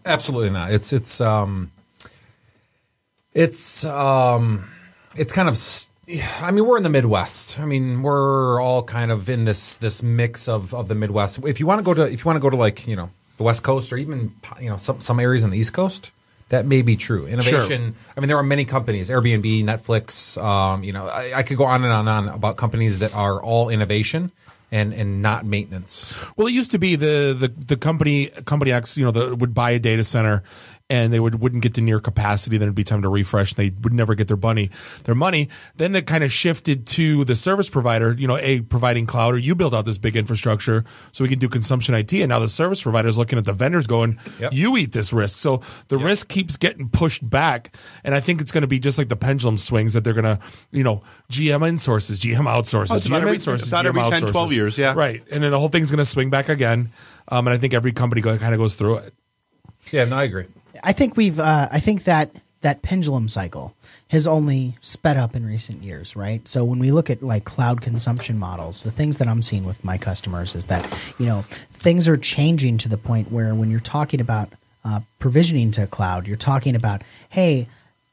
absolutely not. It's kind of. We're in the Midwest. We're all kind of in this mix of the Midwest. If you want to go to the West Coast or even some areas on the East Coast, that may be true. Innovation. Sure. There are many companies, Airbnb, Netflix. I could go on and on about companies that are all innovation and not maintenance. Well, it used to be the company X, would buy a data center and they wouldn't get to near capacity. Then it'd be time to refresh. They would never get their money. Then they kind of shifted to the service provider, providing cloud, or you build out this big infrastructure so we can do consumption IT. And now the service provider is looking at the vendors going, you eat this risk. So the risk keeps getting pushed back. And I think it's going to be just like the pendulum swings that they're going to, GM insources, GM outsources, GM insources, about every 10, 12 years. Yeah. Right. And then the whole thing's going to swing back again. And I think every company kind of goes through it. Yeah, no, I agree. I think I think that pendulum cycle has only sped up in recent years, right? So when we look at like cloud consumption models, the things that I'm seeing with my customers is that, things are changing to the point where when you're talking about provisioning to cloud, you're talking about, hey,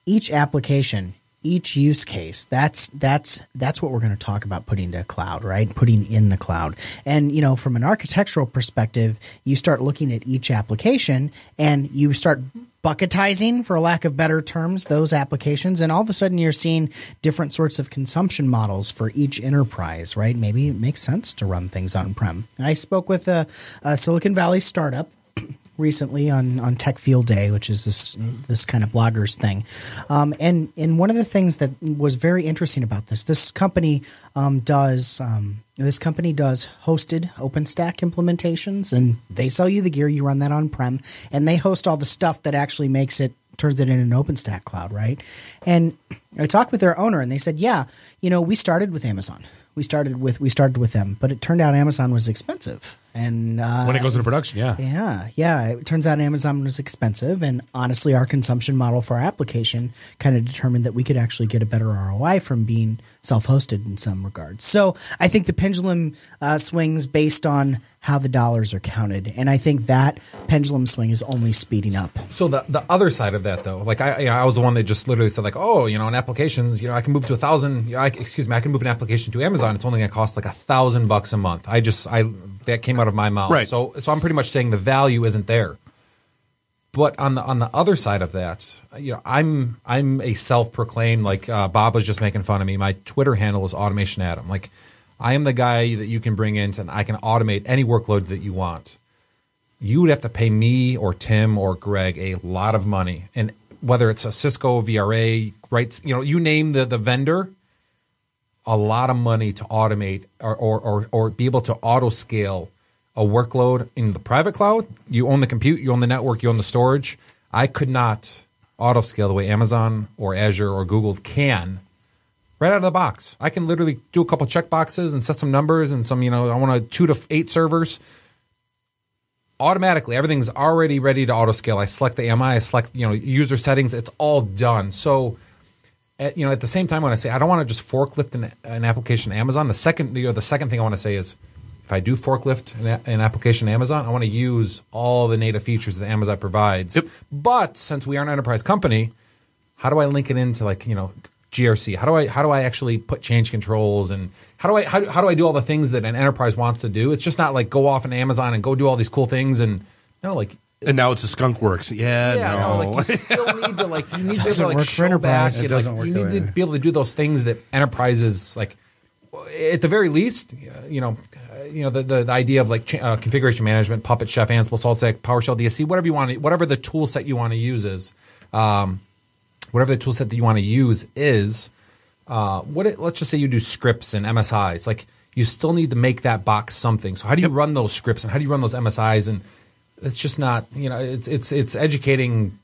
each application, each use case, that's what we're going to talk about putting to cloud, right? Putting in the cloud. And, from an architectural perspective, you start looking at each application and you start bucketizing, for lack of better terms, those applications. And all of a sudden you're seeing different sorts of consumption models for each enterprise, right? Maybe it makes sense to run things on-prem. I spoke with a Silicon Valley startup recently on Tech Field Day, which is this kind of bloggers thing, and one of the things that was very interesting about this company does hosted OpenStack implementations, and they sell you the gear, you run that on prem, and they host all the stuff that actually turns it in an OpenStack cloud, right? And I talked with their owner, and they said, we started with Amazon. We started with them, but it turned out Amazon was expensive. And when it goes into production, yeah. It turns out Amazon was expensive, and honestly, our consumption model for our application kind of determined that we could actually get a better ROI from being self-hosted in some regards. So I think the pendulum swings based on how the dollars are counted, and I think that pendulum swing is only speeding up. So the other side of that, though, like I was the one that just literally said, like, in applications, I can move to 1,000. I can move an application to Amazon. It's only going to cost like $1,000 a month. That came out of my mouth. Right. So I'm pretty much saying the value isn't there. But on the other side of that, I'm a self-proclaimed, like Bob was just making fun of me. My Twitter handle is Automation Adam. Like, I am the guy that you can bring in and I can automate any workload that you want. You would have to pay me or Tim or Greg a lot of money, and whether it's a Cisco, VRA, right? You name the vendor. A lot of money to automate or be able to auto scale a workload in the private cloud. You own the compute, you own the network, you own the storage. I could not auto scale the way Amazon or Azure or Google can right out of the box. I can literally do a couple check boxes and set some numbers and some, I want 2 to 8 servers. Automatically, everything's already ready to auto scale. I select the AMI, I select, user settings. It's all done. So, at the same time, when I say I don't want to just forklift an application to Amazon, the second thing I want to say is, if I do forklift an application to Amazon, I want to use all the native features that Amazon provides. Yep. But since we are an enterprise company, how do I link it into GRC? How do I actually put change controls, and how do I do all the things that an enterprise wants to do? It's just not like go off on Amazon and go do all these cool things and And now it's a skunk works. You still need to you need to be able to show back. You need to be able to do those things that enterprises at the very least. The idea of configuration management, Puppet, Chef, Ansible, SaltStack, PowerShell, DSC, whatever you want, whatever the tool set you want to use is, whatever the tool set that you want to use is. Let's just say you do scripts and MSIs. You still need to make that box something. So how do you run those scripts and how do you run those MSIs? And it's just not, it's educating,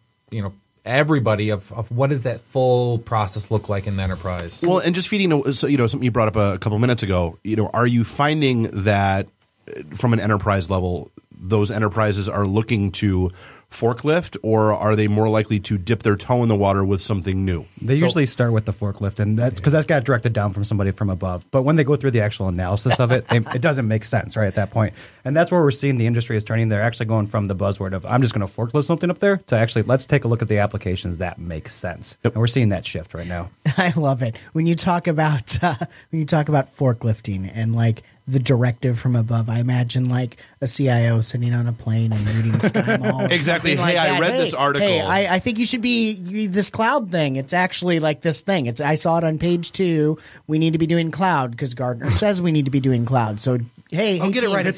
everybody of what does that full process look like in the enterprise. Well, and just feeding, something you brought up a couple minutes ago, are you finding that from an enterprise level, those enterprises are looking to forklift, or are they more likely to dip their toe in the water with something new? They usually start with the forklift, and that's because that's got directed down from somebody from above. But when they go through the actual analysis of it, it doesn't make sense right at that point. And that's where we're seeing the industry is turning. They're actually going from the buzzword of I'm just going to forklift something up there to actually let's take a look at the applications that make sense. Yep. And we're seeing that shift right now. I love it when you talk about forklifting and the directive from above. I imagine a CIO sitting on a plane and reading SkyMall. Exactly. Hey, I read this article. Hey, I think you should be this cloud thing. It's actually this thing. I saw it on page 2. We need to be doing cloud because Gartner says we need to be doing cloud. So hey, get it team, right. It's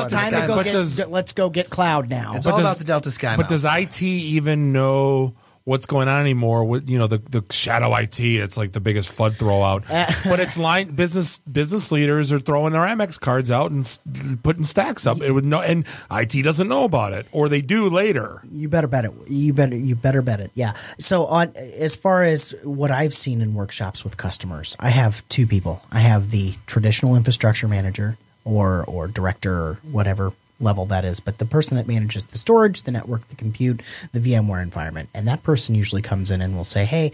time to go let's go get cloud now. It's all about the Delta Sky. But does IT even know what's going on anymore with the shadow IT? It's like the biggest FUD throwout. But it's business leaders are throwing their Amex cards out and putting stacks up. And IT doesn't know about it, or they do later. You better bet it. You better bet it. Yeah. So as far as what I've seen in workshops with customers, I have two people. I have the traditional infrastructure manager or director or whatever level that is, but the person that manages the storage, the network, the compute, the VMware environment. And that person usually comes in and will say, hey,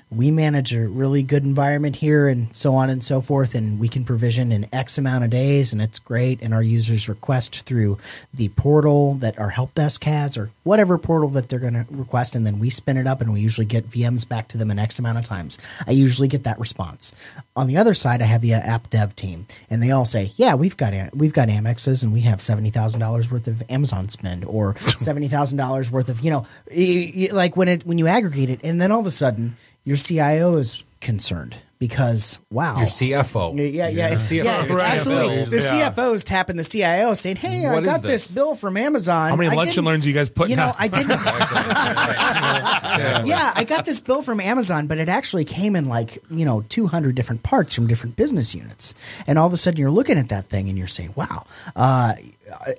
we manage a really good environment here and so on and so forth, and we can provision in X amount of days, and it's great, and our users request through the portal that our help desk has or whatever portal that they're going to request, and then we spin it up and we usually get VMs back to them in X amount of times. I usually get that response. On the other side, I have the app dev team, and they all say, yeah, we've got Amexes and we have $70,000 worth of Amazon spend or $70,000 worth of, like when you aggregate it, and then all of a sudden your CIO is concerned because, wow. Your CFO. Yeah, absolutely. The CFO is tapping the CIO saying, hey, I got this bill from Amazon. How many lunch and learns you guys put in? I didn't. I got this bill from Amazon, but it actually came in 200 different parts from different business units. And all of a sudden you're looking at that thing and you're saying, wow,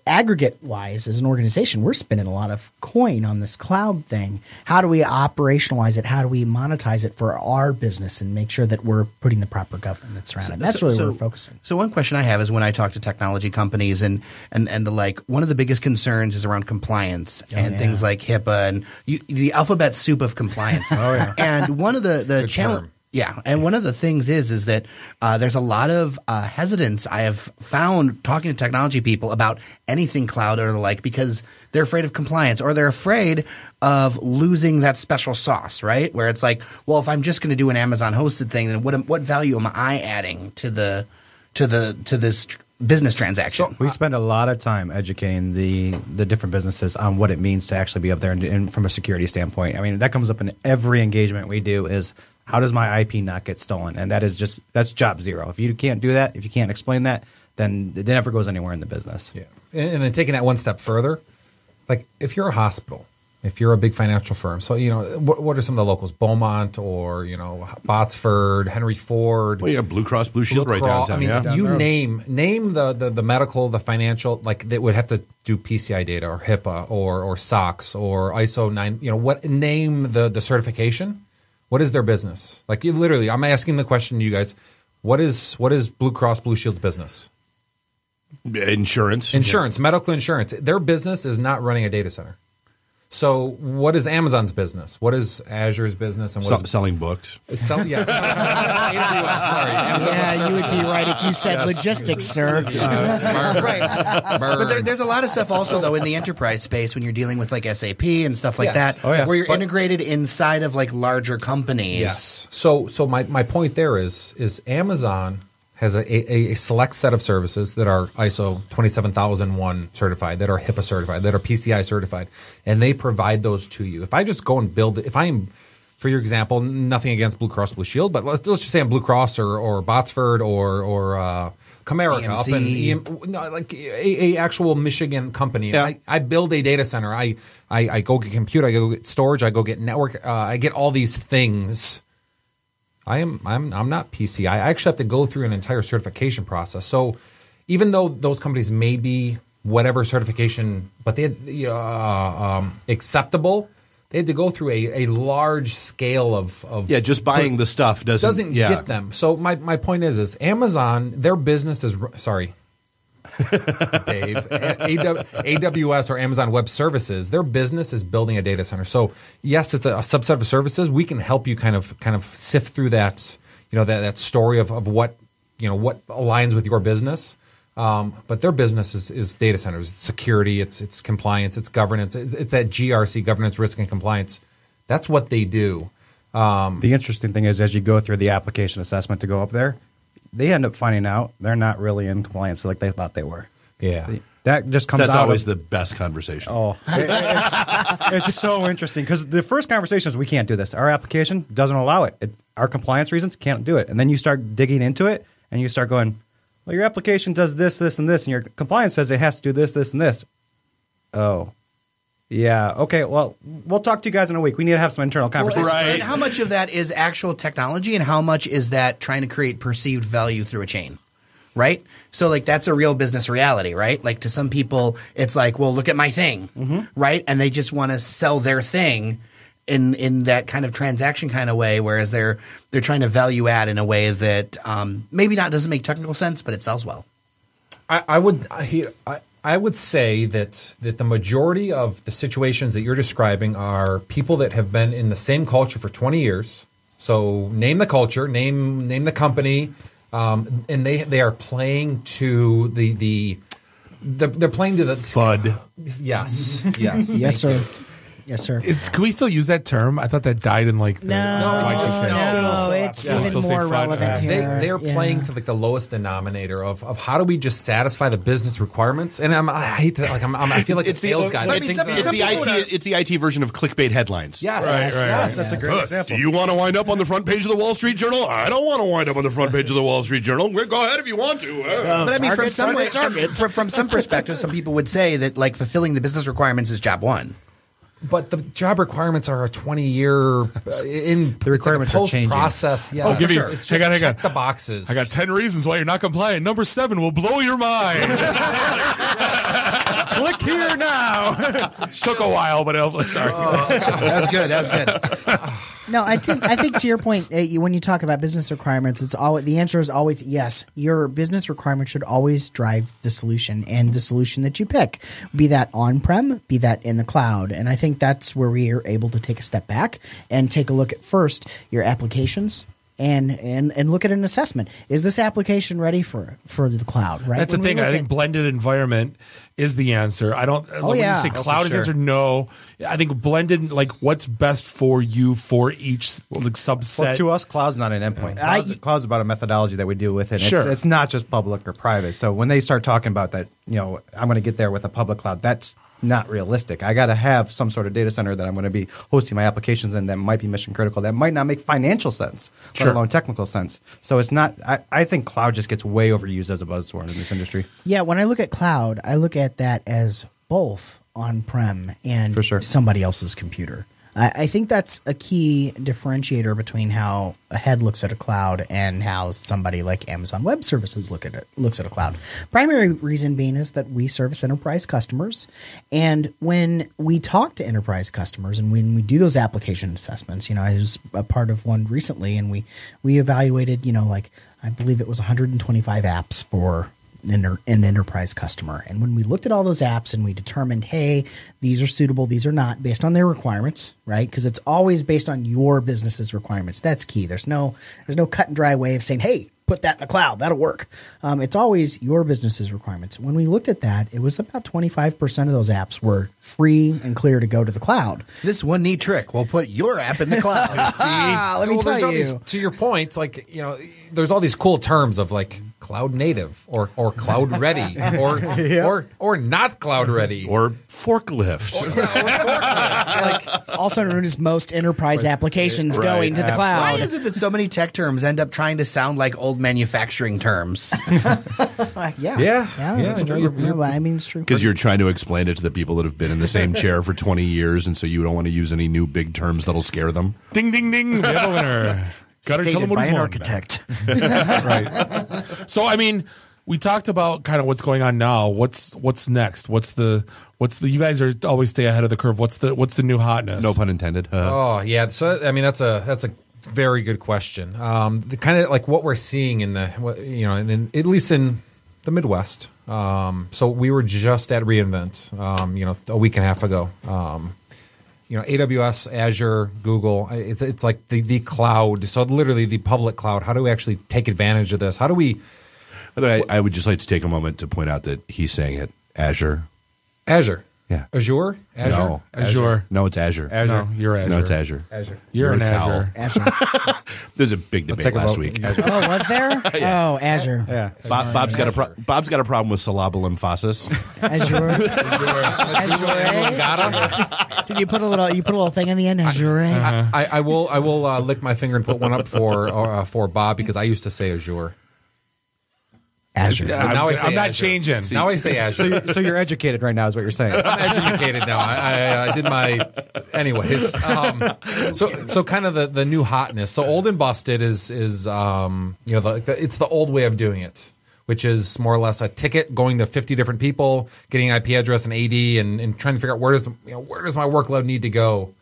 aggregate wise as an organization, we're spending a lot of coin on this cloud thing. How do we operationalize it? How do we monetize it for our business and make sure that we're putting the proper governance around it? That's really where we're focusing. So one question I have is when I talk to technology companies and the like, one of the biggest concerns is around compliance and things like HIPAA and the alphabet soup of compliance. And one of the challenge. Yeah, and one of the things is that there's a lot of hesitance I have found talking to technology people about anything cloud or the like because they're afraid of compliance or they're afraid of losing that special sauce, right? Where it's like, well, if I'm just going to do an Amazon hosted thing, then what value am I adding to this business transaction? So we spend a lot of time educating the different businesses on what it means to actually be up there and from a security standpoint. I mean, that comes up in every engagement we do is, how does my IP not get stolen? And that's job zero. If you can't do that, if you can't explain that, then it never goes anywhere in the business. Yeah. And then taking that one step further, like if you're a hospital, if you're a big financial firm, so, what are some of the locals? Beaumont or, Botsford, Henry Ford. Well, you have Blue Cross Blue Shield right downtown. I mean, name the medical, the financial, like they would have to do PCI data or HIPAA or SOX or ISO 9, name the certification. What is their business? Like literally, I'm asking the question to you guys. What is Blue Cross Blue Shield's business? Insurance, medical insurance. Their business is not running a data center. So what is Amazon's business? What is Azure's business? And what is selling books? AWS, sorry. Amazon you would be right if you said logistics, sir. Right. But there's a lot of stuff also, though, in the enterprise space when you're dealing with like SAP and stuff like that, where you're integrated inside of like larger companies. Yes. So my point there is Amazon has a select set of services that are ISO 27001 certified, that are HIPAA certified, that are PCI certified, and they provide those to you. If I just go and build it, if I am, for your example, nothing against Blue Cross Blue Shield, but let's just say I'm Blue Cross or Botsford or Comerica up in like a actual Michigan company. Yeah. I build a data center. I go get compute. I go get storage. I go get network. I get all these things. I'm not PCI. I actually have to go through an entire certification process. So even though those companies may be whatever certification, but they had, acceptable, they had to go through a large scale of just buying the stuff doesn't get them. So my point is Amazon, their business is Dave, AWS or Amazon Web Services, their business is building a data center. So yes, it's a subset of services. We can help you kind of sift through that, that story of what aligns with your business. But their business is data centers. It's security. It's compliance. It's governance. It's that GRC, governance, risk, and compliance. That's what they do. The interesting thing is, as you go through the application assessment to go up there, they end up finding out they're not really in compliance like they thought they were. Yeah. That just comes out. That's always the best conversation. Oh, it's so interesting because the first conversation is we can't do this. Our application doesn't allow it. Our compliance reasons can't do it. And then you start digging into it and you start going, Well, your application does this, this, and this, and your compliance says it has to do this, this, and this. Oh. Yeah. Okay. Well, we'll talk to you guys in a week. We need to have some internal conversations. And how much of that is actual technology, and how much is that trying to create perceived value through a chain? Right? So, like, that's a real business reality, right? Like, to some people, it's like, well, look at my thing, right? And they just want to sell their thing in that kind of transaction kind of way, whereas they're trying to value add in a way that maybe doesn't make technical sense, but it sells well. I would say that the majority of the situations that you're describing are people that have been in the same culture for 20 years. So name the culture, name the company, and they are playing to they're playing to the FUD. Yes. Yes, sir. Yes, sir. Can we still use that term? I thought that died in like no, it's even more relevant here. They're playing to like the lowest denominator of how do we just satisfy the business requirements? And I hate to I feel like it's a sales guy. It's the IT version of clickbait headlines. Yes, right. Yes, that's a great example. Do you want to wind up on the front page of the Wall Street Journal? I don't want to wind up on the front page of the Wall Street Journal. Go ahead if you want to. But I mean, from some perspective, some people would say that like fulfilling the business requirements is job one. But the job requirements are a 20-year in the requirements are changing. Process. Yeah, I'll give you. It's just check the boxes. I got 10 reasons why you're not compliant. Number 7 will blow your mind. Click here now. Took a while, but sorry. That's good. No, I think to your point, when you talk about business requirements, the answer is always yes. Your business requirement should always drive the solution, and the solution that you pick, be that on-prem, be that in the cloud. And I think that's where we are able to take a step back and take a look at first your applications. And look at an assessment. Is this application ready for the cloud? Right. That's the thing. I think blended environment is the answer. I don't. When you say cloud is the answer, no. I think blended, like what's best for you for each subset. Well, to us, cloud's not an endpoint. Cloud's about a methodology that we deal with it. Sure. It's not just public or private. So when they start talking about that, I'm going to get there with a public cloud. That's not realistic. I got to have some sort of data center that I'm going to be hosting my applications in that might be mission critical, that might not make financial sense, let alone technical sense. So it's not. I think cloud just gets way overused as a buzzword in this industry. Yeah, when I look at cloud, I look at that as both on-prem and somebody else's computer. I think that's a key differentiator between how a head looks at a cloud and how somebody like Amazon Web Services looks at a cloud. Primary reason being is that we service enterprise customers, and when we talk to enterprise customers and when we do those application assessments, I was a part of one recently, and we evaluated, I believe it was 125 apps for an enterprise customer. And when we looked at all those apps and we determined, hey, these are suitable, these are not, based on their requirements, right? Because it's always based on your business's requirements. That's key. There's no cut and dry way of saying, hey, put that in the cloud. That'll work. It's always your business's requirements. When we looked at that, it was about 25% of those apps were free and clear to go to the cloud. This one neat trick. We'll put your app in the cloud. See? Let me tell you. To your point, like, there's all these cool terms of like cloud native or cloud ready or not cloud ready or forklift. Also known as most enterprise applications going to the cloud. Why is it that so many tech terms end up trying to sound like old manufacturing terms? Yeah. I mean, it's true. Because you're trying to explain it to the people that have been in the same chair for 20 years, and so you don't want to use any new big terms that'll scare them. Ding, ding, ding. We have a winner. Got to tell them what by he's an architect. Right. So, I mean, we talked about kind of what's going on now. What's next? What's the you guys are always stay ahead of the curve. What's the new hotness? No pun intended. Oh, yeah. So, I mean, that's a very good question. The kind of like what we're seeing in the, at least in the Midwest. So we were just at reInvent, a week and a half ago. AWS, Azure, Google, it's like the cloud. So literally the public cloud. How do we actually take advantage of this? How do we? I would just like to take a moment to point out that he's saying it Azure. Yeah. Azure? No. Azure. No, it's Azure. No, you're Azure. No, it's Azure. You're an Azure. There's a big debate last week. Oh, was there? Yeah. Oh, Azure. Yeah. Bob's got a problem with syllable emphasis. Azure. Did you put a little thing in the end? Azure. I will lick my finger and put one up for Bob because I used to say Azure. Azure. Now I say I'm not Azure. changing. Now I say Azure. So you're educated right now, is what you're saying. I'm educated now. I did my, anyways. So kind of the new hotness. So old and busted is it's the old way of doing it, which is more or less a ticket going to 50 different people, getting an IP address and AD, and trying to figure out where does my workload need to go.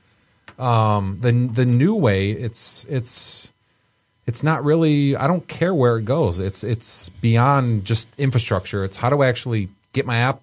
The new way, it's not really. I don't care where it goes. It's beyond just infrastructure. It's how do I actually get my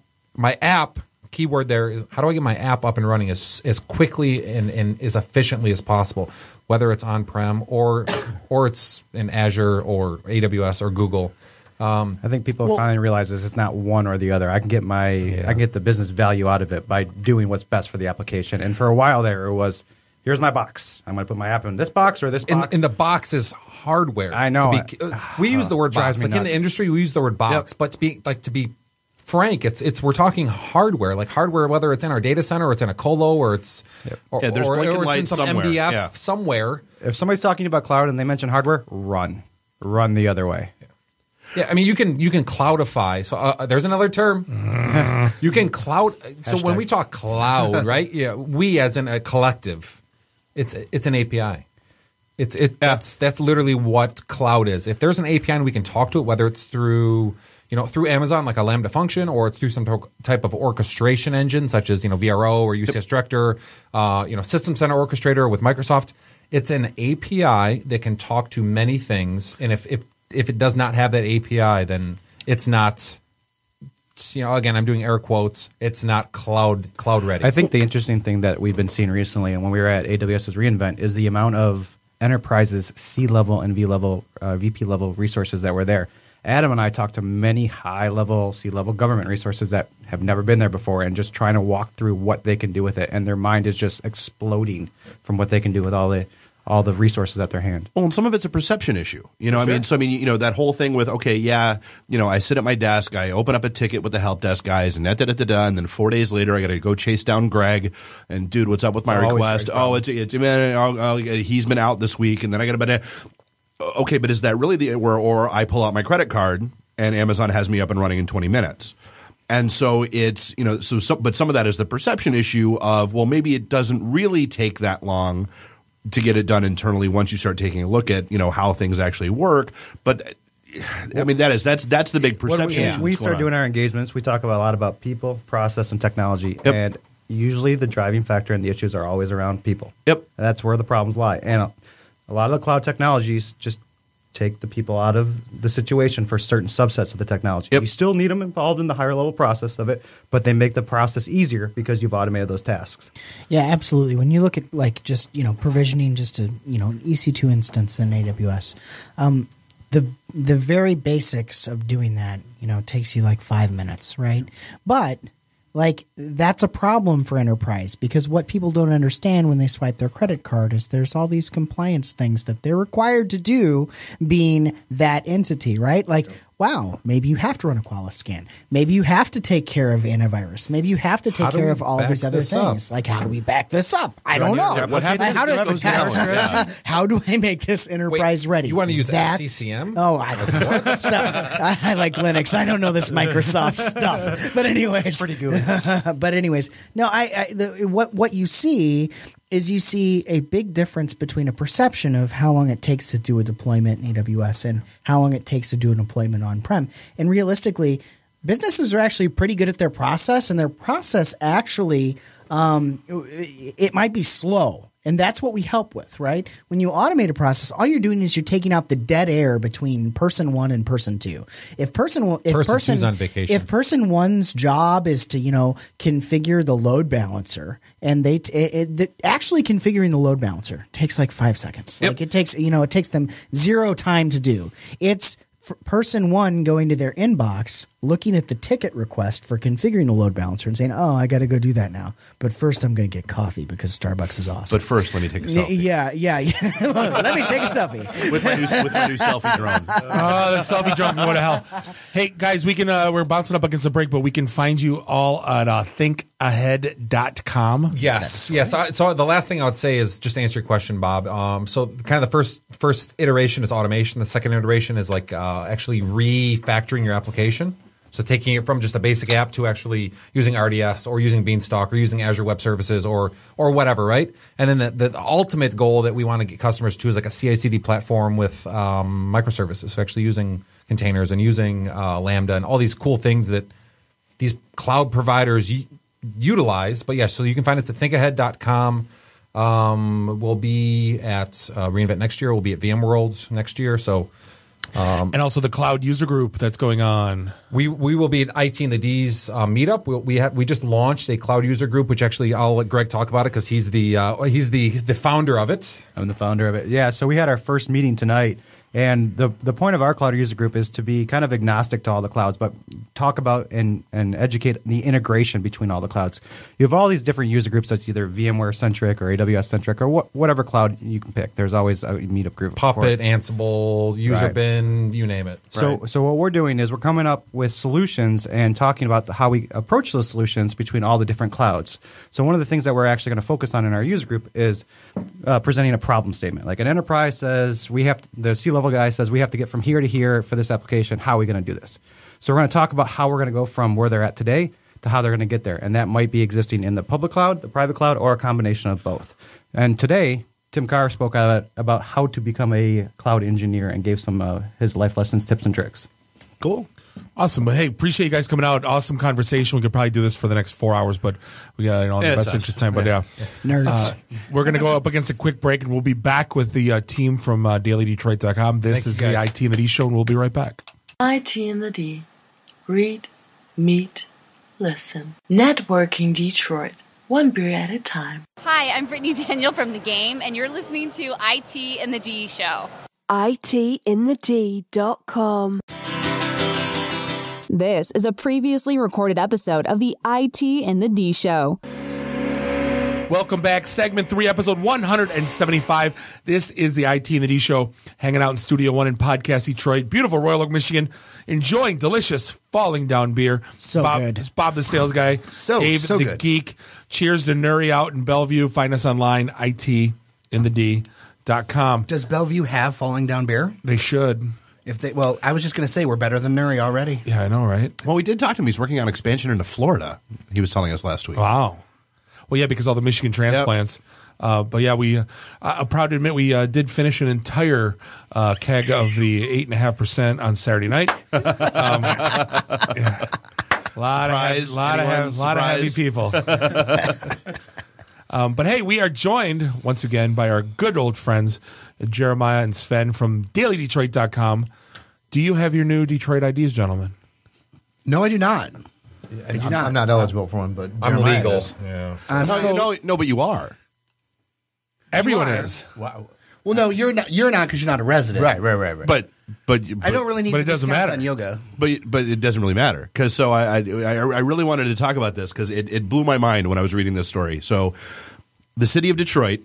app. Keyword there is how do I get my app up and running as quickly and as efficiently as possible, whether it's on prem or it's in Azure or AWS or Google. I think people finally realize this. It's not one or the other. I can get the business value out of it by doing what's best for the application. And for a while there, it was, here's my box. I'm going to put my app in this box or this box. And the box is hardware. I know. We use the word box. Like nuts. in the industry, we use the word box. Yep. But to be frank, we're talking hardware. Like hardware, whether it's in our data center or it's in a colo or it's or it's in some somewhere. MDF somewhere. If somebody's talking about cloud and they mention hardware, run the other way. Yeah, I mean you can cloudify. So there's another term. You can cloud. So when we talk cloud, right? Yeah, we as in a collective, it's an API. That's literally what cloud is. If there's an API and we can talk to it, whether it's through Amazon like a Lambda function, or it's through some type of orchestration engine such as VRO or UCS Director, System Center Orchestrator with Microsoft. It's an API that can talk to many things, and if it does not have that API, then it's not. Again, I'm doing air quotes. It's not cloud ready. I think the interesting thing that we've been seeing recently, and when we were at AWS's reInvent, is the amount of enterprises C-level and VP level resources that were there. Adam and I talked to many high-level, C-level government resources that have never been there before, and just trying to walk through what they can do with it, and their mind is just exploding from what they can do with all the resources at their hand. Well, and some of it's a perception issue. That whole thing with, I sit at my desk, I open up a ticket with the help desk guys, and and then 4 days later, I got to go chase down Greg, and dude, what's up with my request? He's been out this week, and then I got to. Okay, but is that really or I pull out my credit card and Amazon has me up and running in 20 minutes? And so it's, but some of that is the perception issue of, well, maybe it doesn't really take that long to get it done internally once you start taking a look at, how things actually work. But I mean, that's the big perception. We start doing our engagements. We talk a lot about people, process, and technology. Yep. And usually the driving factor and the issues are always around people. Yep. And that's where the problems lie. And a lot of the cloud technologies just take the people out of the situation for certain subsets of the technology. Yep. You still need them involved in the higher level process of it, but they make the process easier because you've automated those tasks. Yeah, absolutely. When you look at provisioning just an EC2 instance in AWS, the very basics of doing that, takes you like 5 minutes, right? But that's a problem for enterprise, because what people don't understand when they swipe their credit card is there's all these compliance things that they're required to do, being that entity, right? Wow, maybe you have to run a Qualys scan. Maybe you have to take care of antivirus. Maybe you have to take care of all of these other things. How do we back this up? I don't know. How do I make this enterprise ready? You want to use SCCM? Oh, I don't know. So, I like Linux. I don't know this Microsoft stuff. But anyways, it's pretty good. But anyways, no. What you see is you see a big difference between a perception of how long it takes to do a deployment in AWS and how long it takes to do a deployment on-prem. And realistically, businesses are actually pretty good at their process, and their process actually it might be slow. And that's what we help with, right? When you automate a process, all you're doing is you're taking out the dead air between person one and person two. If person two's on vacation. If person one's job is to, configure the load balancer, and actually configuring the load balancer takes like 5 seconds. Yep. It takes them zero time to do. It's person one going to their inbox, looking at the ticket request for configuring the load balancer and saying, oh, I got to go do that now. But first I'm going to get coffee because Starbucks is awesome. But first, let me take a selfie. Yeah. Let me take a selfie. with my new selfie drone. Oh, the selfie drone can go to hell. Hey, guys, we can, we're bouncing up against the break, but we can find you all at thinkahead.com. Yes. So the last thing I would say is just to answer your question, Bob. So kind of the first iteration is automation. The second iteration is actually refactoring your application. So taking it from just a basic app to actually using RDS or using Beanstalk or using Azure Web Services or whatever, right? And then the ultimate goal that we want to get customers to is like a CI/CD platform with microservices. So actually using containers and using Lambda and all these cool things that these cloud providers utilize. But yeah, so you can find us at thinkahead.com. We'll be at reInvent next year. We'll be at VMworld next year. So. And also the cloud user group that's going on. We will be at ITintheD's meetup. We just launched a cloud user group, which actually I'll let Greg talk about it because he's the founder of it. I'm the founder of it. Yeah. So we had our first meeting tonight. And the point of our cloud user group is to be kind of agnostic to all the clouds, but talk about and educate the integration between all the clouds. You have all these different user groups that's either VMware-centric or AWS-centric or whatever cloud you can pick. There's always a meetup group. Puppet, Ansible, Userbin, you name it. So what we're doing is we're coming up with solutions and talking about how we approach those solutions between all the different clouds. So one of the things that we're actually going to focus on in our user group is presenting a problem statement. Like an enterprise says, the C-level guy says, we have to get from here to here for this application. How are we going to do this? So we're going to talk about how we're going to go from where they're at today to how they're going to get there. And that might be existing in the public cloud, the private cloud, or a combination of both. And today, Tim Carr spoke about how to become a cloud engineer and gave some his life lessons, tips, and tricks. Cool. Awesome. But hey, appreciate you guys coming out. Awesome conversation. We could probably do this for the next 4 hours, but we got all the best interest time. But nerds. We're going to go up against a quick break, and we'll be back with the team from DailyDetroit.com. This is the IT and the D show, and we'll be right back. IT and the D. Read, meet, listen. Networking Detroit. One beer at a time. Hi, I'm Brittany Daniel from The Game, and you're listening to IT and the D show. ITintheD.com. This is a previously recorded episode of the IT and the D Show. Welcome back. Segment 3, episode 175. This is the IT and the D Show, hanging out in Studio 1 in Podcast Detroit. Beautiful Royal Oak, Michigan. Enjoying delicious falling down beer. So good. It's Bob the sales guy. Dave so the good. geek. Cheers to Nuri out in Bellevue. Find us online, ITintheD.com. Does Bellevue have falling down beer? They should. Well, I was just going to say we're better than Nuri already. Yeah, I know, right? Well, we did talk to him. He's working on expansion into Florida. He was telling us last week. Wow. Well, yeah, because all the Michigan transplants. Yep. But yeah, I'm proud to admit we did finish an entire keg of the 8.5% on Saturday night. Yeah. A lot of heavy people. But hey, we are joined once again by our good old friends, Jeremiah and Sven from DailyDetroit.com. Do you have your new Detroit IDs, gentlemen? No, I do not. I'm not eligible for one, but I'm Jeremiah legal. does. Yeah. No, but you are. Everyone You are. is. Wow. Well, no, you're not because you're not a resident. Right. But I don't really need. But it doesn't matter on yoga. But it doesn't really matter because I really wanted to talk about this because it blew my mind when I was reading this story. So, the city of Detroit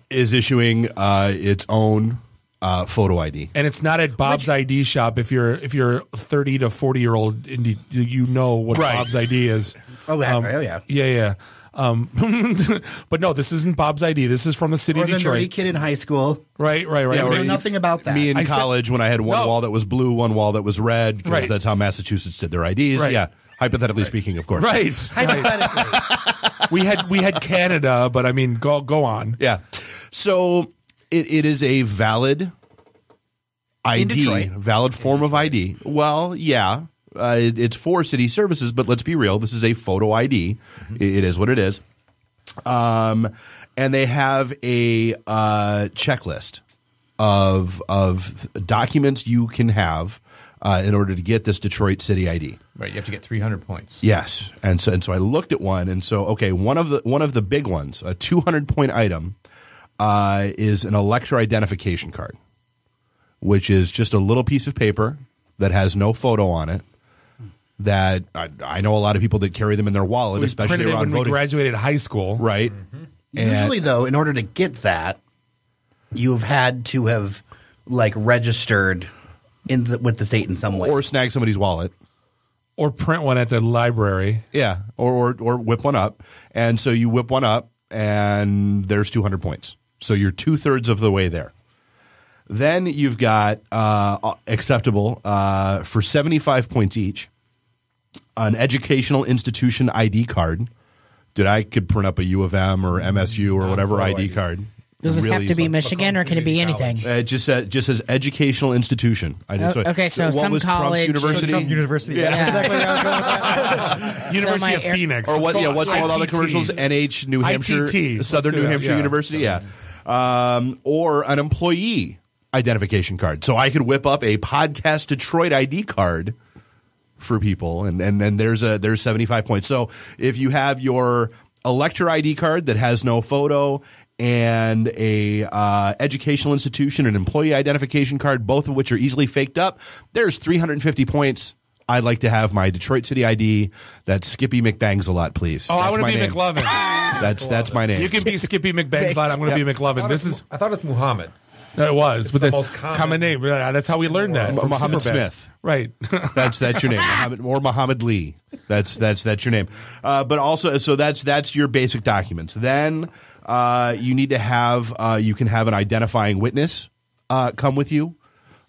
is issuing its own photo ID, and it's not at Bob's ID shop. If you're 30 to 40-year-old, you know what Bob's ID is. Oh yeah. Yeah. But no, this isn't Bob's ID. This is from the city or of Detroit. Or the nerdy kid in high school. Right. Yeah, we know nothing about that. Me in college when I had one wall that was blue, one wall that was red, because Right. that's how Massachusetts did their IDs. Right. Yeah, hypothetically speaking, of course. Right. Hypothetically. we had Canada, but I mean, go on. Yeah. So it is a valid ID, valid form of ID. Well, yeah. It's for city services, but let's be real. This is a photo ID. Mm-hmm. It is what it is. And they have a checklist of documents you can have in order to get this Detroit City ID. Right, you have to get 300 points. Yes, and so I looked at one, and so okay, one of the big ones, a 200-point item, is an elector identification card, which is just a little piece of paper that has no photo on it. That I know a lot of people that carry them in their wallet, especially around when voting. we graduated high school, right? Mm-hmm. Usually, though, in order to get that, you've had to have registered with the state in some way, or snag somebody's wallet, or print one at the library. Yeah, or whip one up, and so you whip one up, and there's 200 points. So you're 2/3 of the way there. Then you've got acceptable for 75 points each, an educational institution ID card. Dude, I could print up a U of M or MSU or whatever ID card. Does it have to be Michigan, or can it be anything? It just says educational institution. Okay, so some was college, Trump's university. Trump University. Yeah. Exactly where I was going with that. University of Phoenix. Or what? Yeah, what's all the ITT. commercials? NH New Hampshire, ITT. Southern New Hampshire University. Yeah. Or an employee identification card. So I could whip up a Podcast Detroit ID card for people, and there's 75 points. So if you have your elector ID card that has no photo and a educational institution and employee identification card, both of which are easily faked up, there's 350 points. I'd like to have my Detroit City ID. That's Skippy McBangs a lot, please. Oh, I want to be name. McLovin. That's my name. You can be Skippy McBangs. I'm going to be McLovin. I thought it's Muhammad. No, it was, It's but the most common name. That's how we learned that. from Muhammad Superbad. Smith. Right. That's your name, Muhammad, or Muhammad Lee. That's your name. But also, so that's your basic documents. Then you need to have you can have an identifying witness come with you.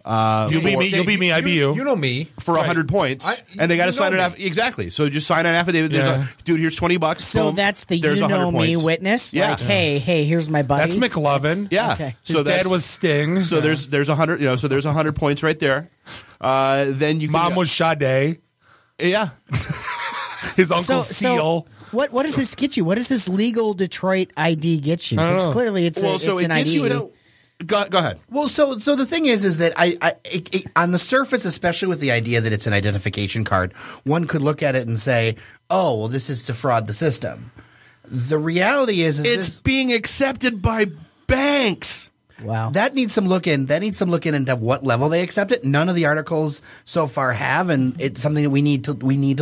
You'll be me. I be you. You know me for 100 points, and they got to sign it. Exactly. So just sign an affidavit. Yeah. Dude, here's $20. So Boom. that's the There's you know 100 me points. witness. Yeah. Like, hey, here's my buddy. That's McLovin. Yeah. Okay. So His dad was Sting. So there's 100. So there's 100 points right there. Then you can Mom was Sade. Yeah. His uncle Seal. What does this get you? What does this legal Detroit ID get you? I don't Because know. clearly it's an ID. Go ahead. Well, so the thing is that on the surface, especially with the idea that it's an identification card, one could look at it and say, "Oh, well, this is to fraud the system." The reality is it's being accepted by banks. Wow, that needs some looking. That needs some looking into what level they accept it. None of the articles so far have, and it's something that we need to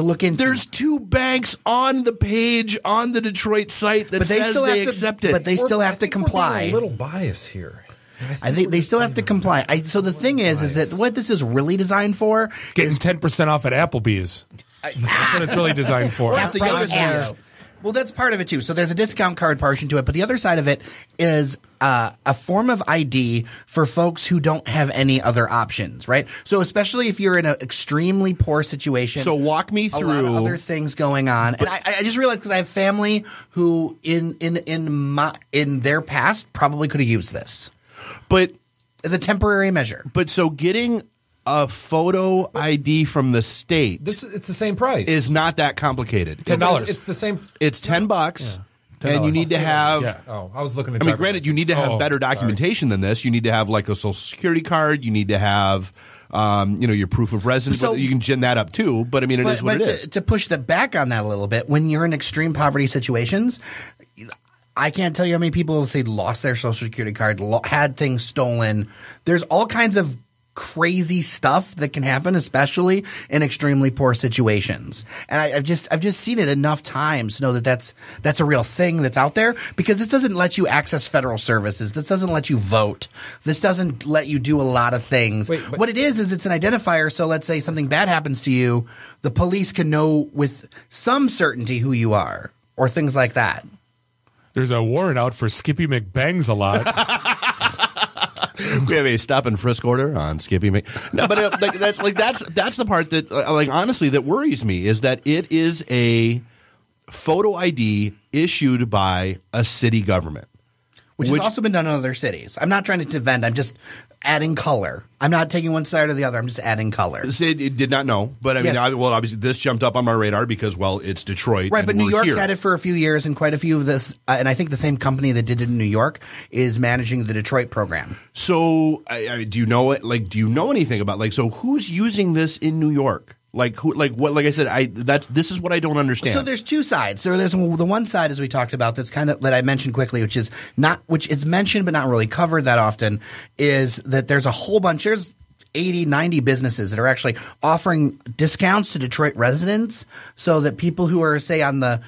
look into. There's 2 banks on the page on the Detroit site that says they accept it, but they still have to comply. A little bias here. I think they still have to comply. So the thing is that what this is really designed for Getting 10% off at Applebee's. That's what it's really designed for. The other side is- well, that's part of it too. So there's a discount card portion to it, but the other side of it is a form of ID for folks who don't have any other options, right? So especially if you're in an extremely poor situation. So walk me through a lot of other things going on, and I just realized because I have family who in their past probably could have used this, but as a temporary measure. But so getting a photo ID from the state, it's the same price. Is not that complicated. $10. It's the same. It's $10. And you need to have. Yeah. Oh, I was looking at. I mean, granted, you need to have better documentation than this. You need to have like a social security card. You need to have, your proof of residence. So- You can gin that up too. But I mean, it is what it is. To push the back on that a little bit, when you're in extreme poverty situations, I can't tell you how many people say lost their social security card, had things stolen. There's all kinds of crazy stuff that can happen, especially in extremely poor situations. And I've just seen it enough times to know that that's a real thing that's out there, because this doesn't let you access federal services. This doesn't let you vote. This doesn't let you do a lot of things. What it is it's an identifier. So let's say something bad happens to you, the police can know with some certainty who you are, or things like that. There's a warrant out for Skippy McBangs a lot. We have a stop and frisk order on Skippy. No, but that's the part that honestly that worries me, is that it is a photo ID issued by a city government, which has also been done in other cities. I'm not trying to defend. I'm just adding color. I'm not taking one side or the other. I'm just adding color. It did not know, but I mean, Yes. obviously this jumped up on my radar because, it's Detroit, Right, and but New we're York's here. had it for a few years, and quite a few of this, and I think the same company that did it in New York is managing the Detroit program. So, do you know it? Do you know anything about so who's using this in New York? This is what I don't understand. So there's two sides. So there's the one side, as we talked about, that's kind of that I mentioned quickly, which is mentioned but not really covered that often, is that there's a whole bunch. There's 80, 90 businesses that are actually offering discounts to Detroit residents so that people who are, say, on the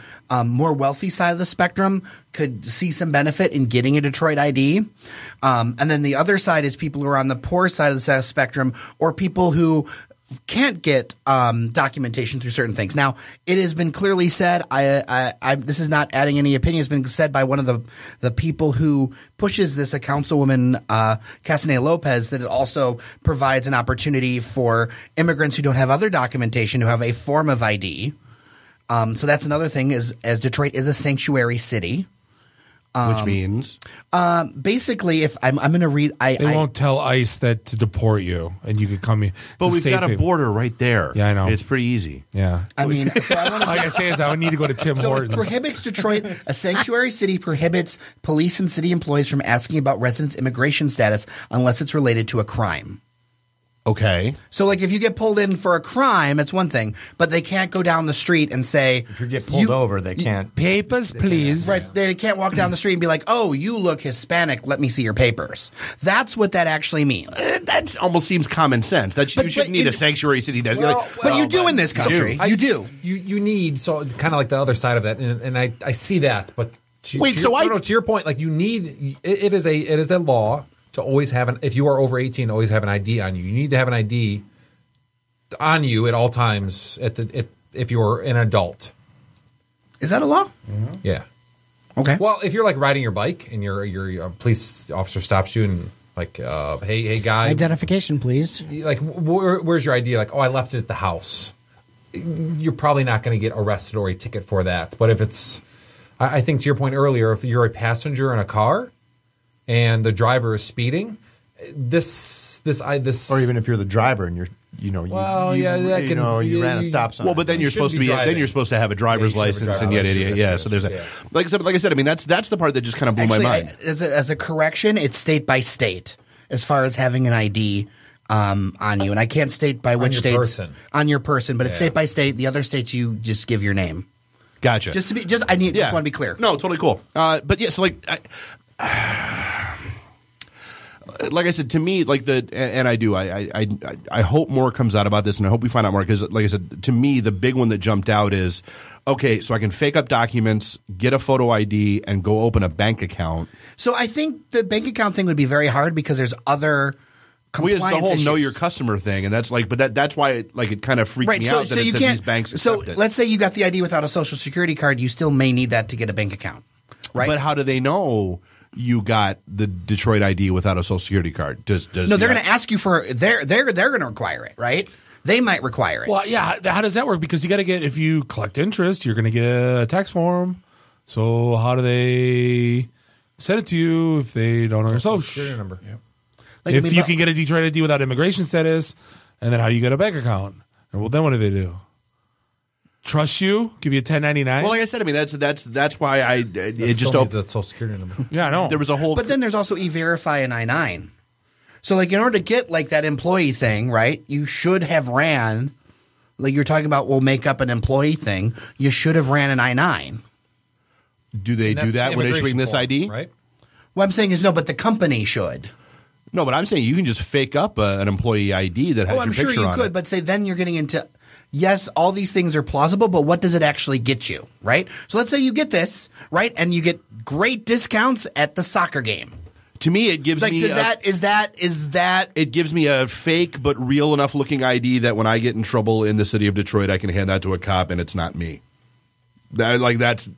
more wealthy side of the spectrum could see some benefit in getting a Detroit ID. And then the other side is people who are on the poor side of the spectrum, or people who can't get documentation through certain things. Now, it has been clearly said. This is not adding any opinion. It's been said by one of the people who pushes this, a councilwoman, Castaneda Lopez, that it also provides an opportunity for immigrants who don't have other documentation to have a form of ID. So that's another thing. As Detroit is a sanctuary city. Which means? Basically, if I'm going to read... They won't tell ICE that to deport you, and you could come in. But we've got a border right there. Yeah, I know. It's pretty easy. Yeah. I mean... So I All I can say is I would need to go to Tim Hortons. It prohibits Detroit, a sanctuary city, prohibits police and city employees from asking about residents' immigration status unless it's related to a crime. Okay. So, like, if you get pulled in for a crime, it's one thing, but they can't go down the street and say... If you get pulled over, they can't... Papers, please. Right. They can't walk down the street and be like, oh, you look Hispanic, let me see your papers. That's what that actually means. That almost seems common sense. That you shouldn't need a sanctuary city designation. But you do in this country. You do. You need, so kind of like the other side of that, and I see that, but to your point, like you need, it is a law to always have if you are over 18, always have an ID on you. You need to have an ID on you at all times if you're an adult. Is that a law? Mm-hmm. Yeah. Okay. Well, if you're like riding your bike and your police officer stops you and like, hey guy, identification, please. Like, where's your ID? Like, oh, I left it at the house. You're probably not going to get arrested or a ticket for that. But if it's, I think to your point earlier, if you're a passenger in a car and the driver is speeding, this, or even if you're the driver and you ran a stop sign. Well, but then you're supposed to be. Then you're supposed to have a driver's license, and yet, so there's a like I said. I mean, that's the part that just kind of blew my mind. As a correction, it's state by state as far as having an ID on you, and I can't state by which states on your person, but it's state by state. The other states, you just give your name. Gotcha. Just want to be clear. No, totally cool. But yeah, so like. Like I said, to me, like I hope more comes out about this, and I hope we find out more because, like I said, to me, the big one that jumped out is, okay, so I can fake up documents, get a photo ID, and go open a bank account. So I think the bank account thing would be very hard because there's other compliance the whole issues. know your customer thing, and that's like, but that's why it kind of freaked me out that it says these banks accept it. Let's say you got the ID without a social security card, you still may need that to get a bank account, right? But how do they know you got the Detroit ID without a social security card? No, they're going to ask you for they're going to require it, right? They might require it. Well, yeah. How does that work? Because you got to get, if you collect interest, you're going to get a tax form. So how do they send it to you if they don't know your social security number? Yeah. Like, if you can get a Detroit ID without immigration status, and then how do you get a bank account? Well, then what do they do? Trust you? Give you a 1099? Well, like I said, I mean that's why it just needs a social security number. Yeah, I know. There was a whole, but then there's also E-Verify and I-9. So, like, in order to get like that employee thing, right? You should have ran, like you're talking about, we'll make up an employee thing. You should have ran an I-9. Do they do that when issuing this ID? Right. What I'm saying is no, but the company should. No, but I'm saying you can just fake up an employee ID that has your picture on it. I'm sure you could, but say then you're getting into. Yes, all these things are plausible, but what does it actually get you, right? So let's say you get this, right, and you get great discounts at the soccer game. To me, it gives me is that it gives me a fake but real enough looking ID that when I get in trouble in the city of Detroit, I can hand that to a cop and it's not me. That's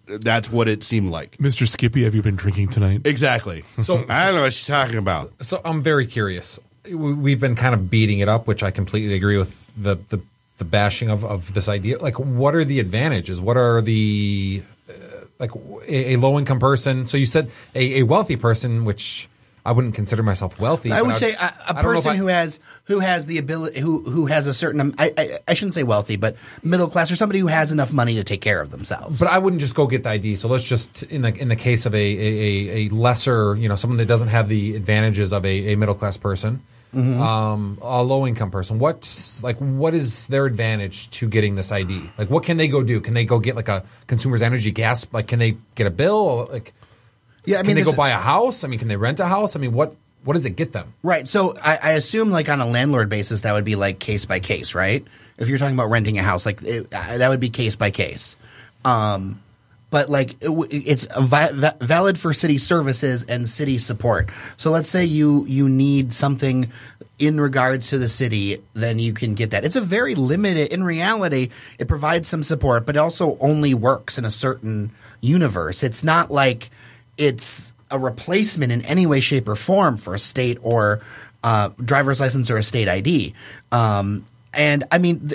what it seemed like. Mr. Skippy, have you been drinking tonight? Exactly. So I don't know what she's talking about. So I'm very curious. We've been kind of beating it up, which I completely agree with the bashing of this idea. Like, what are the advantages? What are the like a low income person? So you said a wealthy person, which I wouldn't consider myself wealthy. I would say a person who has the ability, who has a certain I shouldn't say wealthy, but middle class, or somebody who has enough money to take care of themselves. But I wouldn't just go get the ID. So let's just in the case of a lesser, someone that doesn't have the advantages of a middle class person. Mm-hmm. A low income person. What is their advantage to getting this ID? Like, what can they go do? Can they go get like a consumer's energy gas? Like, can they get a bill? Like, can they go buy a house? I mean, can they rent a house? I mean, what does it get them? Right. So I assume like on a landlord basis, that would be like case by case, right? If you're talking about renting a house, like that would be case by case. But like it's valid for city services and city support. So let's say you need something in regards to the city, then you can get that. It's a very limited. In reality, it provides some support, but it also only works in a certain universe. It's not like it's a replacement in any way, shape, or form for a state or driver's license or a state ID. And I mean,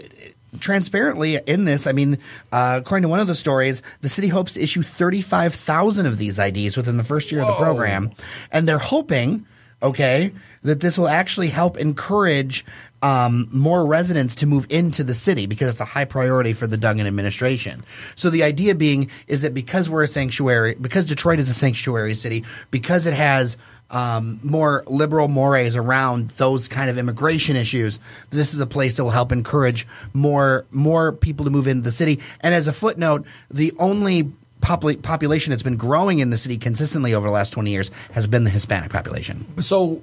transparently in this, I mean, according to one of the stories, the city hopes to issue 35,000 of these IDs within the first year of the program. And they're hoping, that this will actually help encourage more residents to move into the city because it's a high priority for the Duggan administration. So the idea being is that because we're a sanctuary, because Detroit is a sanctuary city, because it has more liberal mores around those kind of immigration issues, this is a place that will help encourage more people to move into the city. And as a footnote, the only population that's been growing in the city consistently over the last 20 years has been the Hispanic population. So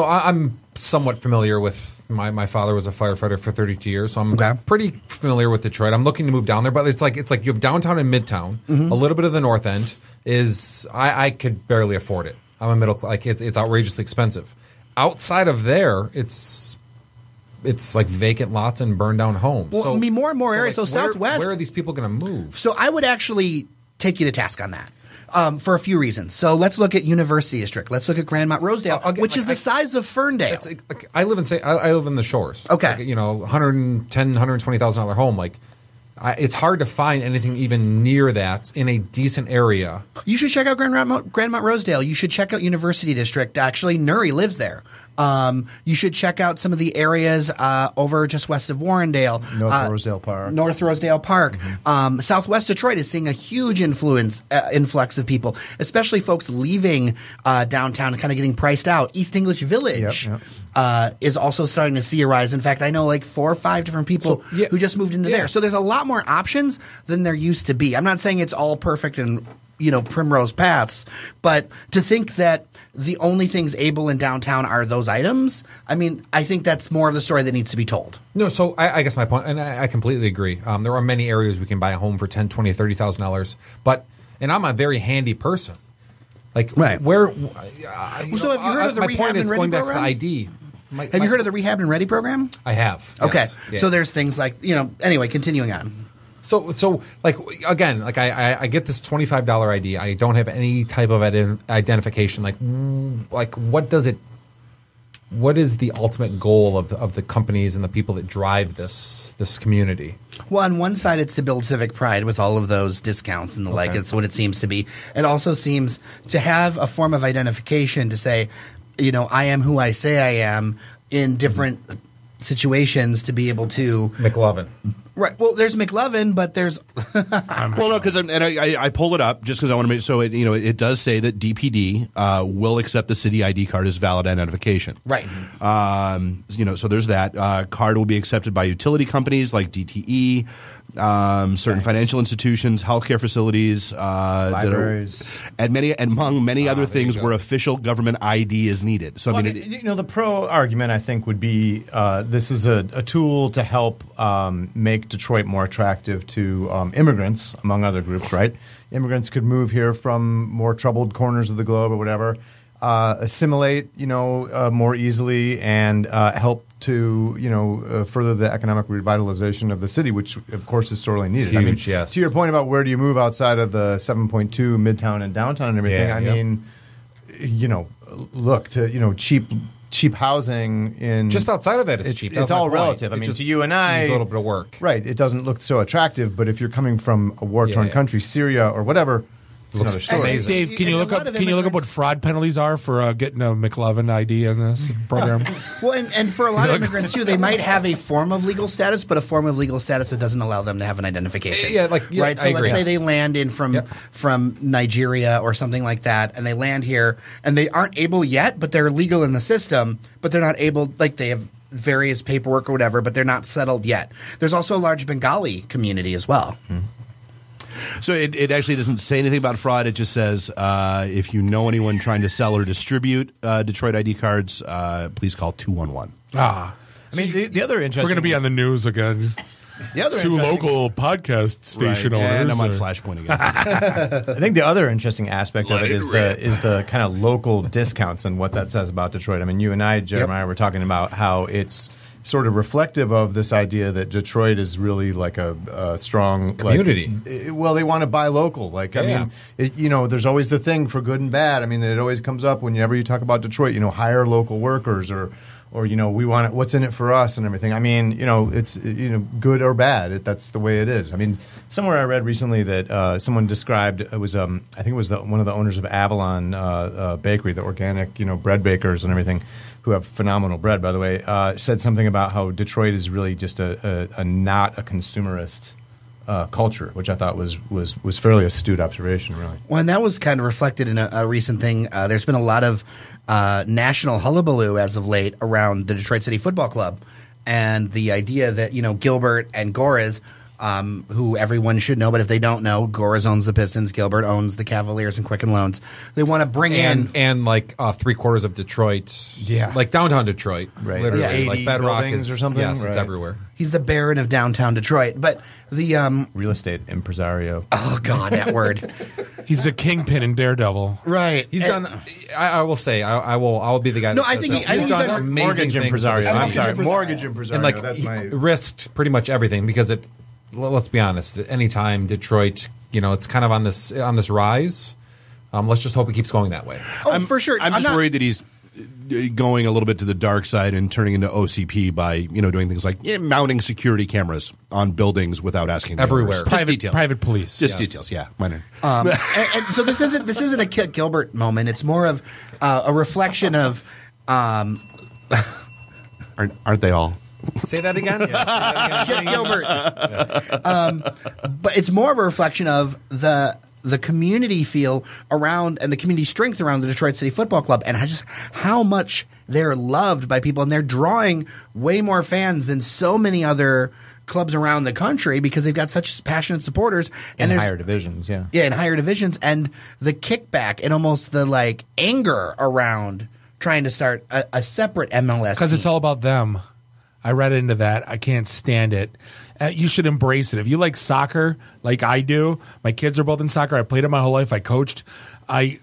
I'm somewhat familiar with my father was a firefighter for 32 years, so I'm pretty familiar with Detroit. I'm looking to move down there, but it's like you have downtown and midtown. A little bit of the north end is I could barely afford it. I'm a middle it's outrageously expensive. Outside of there, it's like vacant lots and burned down homes. Well, I mean, more and more areas. Like, so Southwest. Where are these people going to move? So I would actually take you to task on that. For a few reasons. So let's look at University District. Let's look at Grandmont Rosedale, which is the size of Ferndale. I live in the Shores. Okay, $110,000, $120,000 home. It's hard to find anything even near that in a decent area. You should check out Grandmont Rosedale. You should check out University District. Actually, Nuri lives there. You should check out some of the areas over just west of Warrendale. North Rosedale Park. North Rosedale Park. Southwest Detroit is seeing a huge influx of people, especially folks leaving downtown and kind of getting priced out. East English Village is also starting to see a rise. In fact, I know like 4 or 5 different people who just moved into there. So there's a lot more options than there used to be. I'm not saying it's all perfect and primrose paths, but to think that the only things able in downtown are those items, I mean, I think that's more of the story that needs to be told. No, so I guess my point, and I completely agree. There are many areas we can buy a home for $10,000, $20,000, $30,000, and I'm a very handy person. Where? So have you heard of the Rehab and Ready going back program? to the ID. Have you heard of the Rehab and Ready program? I have. Okay, yes. Yeah. So there's things like Anyway, continuing on. So again, I get this $25 ID. I don't have any type of identification. What does it? What is the ultimate goal of the companies and the people that drive this community? Well, on one side, it's to build civic pride with all of those discounts and the like. It's what it seems to be. It also seems to have a form of identification to say, I am who I say I am in different situations to be able to McLovin. Right. Well, there's McLovin, but there's well, no, because I pull it up just because I want to make so it does say that DPD will accept the city ID card as valid identification. Right. So there's that card will be accepted by utility companies like DTE, certain financial institutions, healthcare facilities, libraries, and among many other things where official government ID is needed. So the pro argument I think would be this is a tool to help make Detroit more attractive to immigrants, among other groups. Right, immigrants could move here from more troubled corners of the globe or whatever, assimilate, more easily, and help to further the economic revitalization of the city, which of course is sorely needed. Huge, yes. To your point about where do you move outside of the 7.2 Midtown and downtown and everything, I mean, look to cheap housing in just outside of that is cheap. It's all relative. I mean, to you and I, a little bit of work, right? It doesn't look so attractive, but if you're coming from a war-torn country, Syria or whatever. Looks amazing. Dave, can you look up what fraud penalties are for getting a McLovin ID in this program? Well, and for a lot of immigrants too, they might have a form of legal status, but a form of legal status that doesn't allow them to have an identification. Right. So let's say they land in from Nigeria or something like that, and they land here, and they aren't able yet, but they're legal in the system, but they're not able. They have various paperwork or whatever, but they're not settled yet. There's also a large Bengali community as well. So it actually doesn't say anything about fraud. It just says if you know anyone trying to sell or distribute Detroit ID cards, please call 211. I mean, the other interesting. We're going to be on the news again. Two local podcast station owners. And I'm on or- Flashpoint again. I think the other interesting aspect of it is the kind of local discounts and what that says about Detroit. I mean, you and I, Jeremiah, were talking about how it's sort of reflective of this idea that Detroit is really like a strong community. Well, they want to buy local. Like, I mean, there's always the thing for good and bad. I mean, it always comes up whenever you talk about Detroit. Hire local workers or we want what's in it for us and everything. I mean, it's good or bad. That's the way it is. I mean, somewhere I read recently that someone described it was I think it was one of the owners of Avalon Bakery, the organic bread bakers and everything, who have phenomenal bread, by the way, said something about how Detroit is really just a not a consumerist culture, which I thought was fairly astute observation, really. Well, and that was kind of reflected in a recent thing. There's been a lot of national hullabaloo as of late around the Detroit City Football Club and the idea that, Gilbert and Gores, who everyone should know, but if they don't know, Gores owns the Pistons, Gilbert owns the Cavaliers and Quicken Loans. They want to bring in... And like 3/4 of Detroit, like downtown Detroit, right? Literally, like Bedrock is or something. Yes, right. it's everywhere. He's the Baron of downtown Detroit, but the real estate impresario. Oh God, that word. He's the kingpin in Daredevil. Right. He's done. I will say. I'll be the guy. No, that I says think this. he's He's done done amazing mortgage things. impresario. for the I'm city. sorry, mortgage impresario. And like that's he my risked pretty much everything because it. Let's be honest. Anytime Detroit, it's kind of on this rise. Let's just hope it keeps going that way. Oh, for sure. I'm just worried that he's going a little bit to the dark side and turning into OCP by doing things like mounting security cameras on buildings without asking the Everywhere. owners. Just details. Private police. Just Yes. details. Yeah, minor. and so this isn't a Kit Gilbert moment. It's more of a reflection of. Aren't they all? Say that again. Kit Gilbert. But it's more of a reflection of the community feel around and the community strength around the Detroit City Football Club and just how much they're loved by people, and they're drawing way more fans than so many other clubs around the country because they've got such passionate supporters and in there's higher divisions, yeah, in higher divisions, and the kickback and almost the anger around trying to start a separate MLS Because it's all about them. I read into that. I can't stand it. You should embrace it. If you like soccer, like I do, my kids are both in soccer. I played it my whole life. I coached. I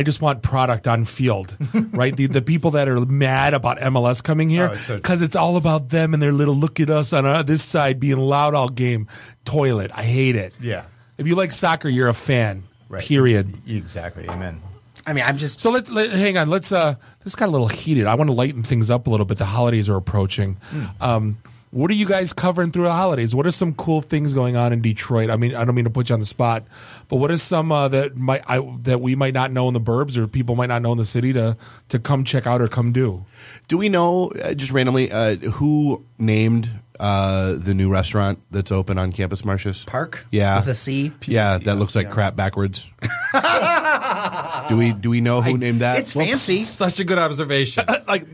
just want product on field, right? The people that are mad about MLS coming here because it's all about them and their little look at us on this side being loud all game. Toilet. I hate it. Yeah. If you like soccer, you're a fan. Right. Period. Exactly. Amen. I mean, I'm just so. Hang on. This got a little heated. I want to lighten things up a little bit. The holidays are approaching. What are you guys covering through the holidays? What are some cool things going on in Detroit? I mean, I don't mean to put you on the spot, but what is some that we might not know in the burbs or people might not know in the city to come check out or come do? Do we know just randomly who named the new restaurant that's open on campus, Marcius? Park? Yeah, with a C. Yeah, that looks like crap backwards. Do we know who named that? It's fancy. Such a good observation.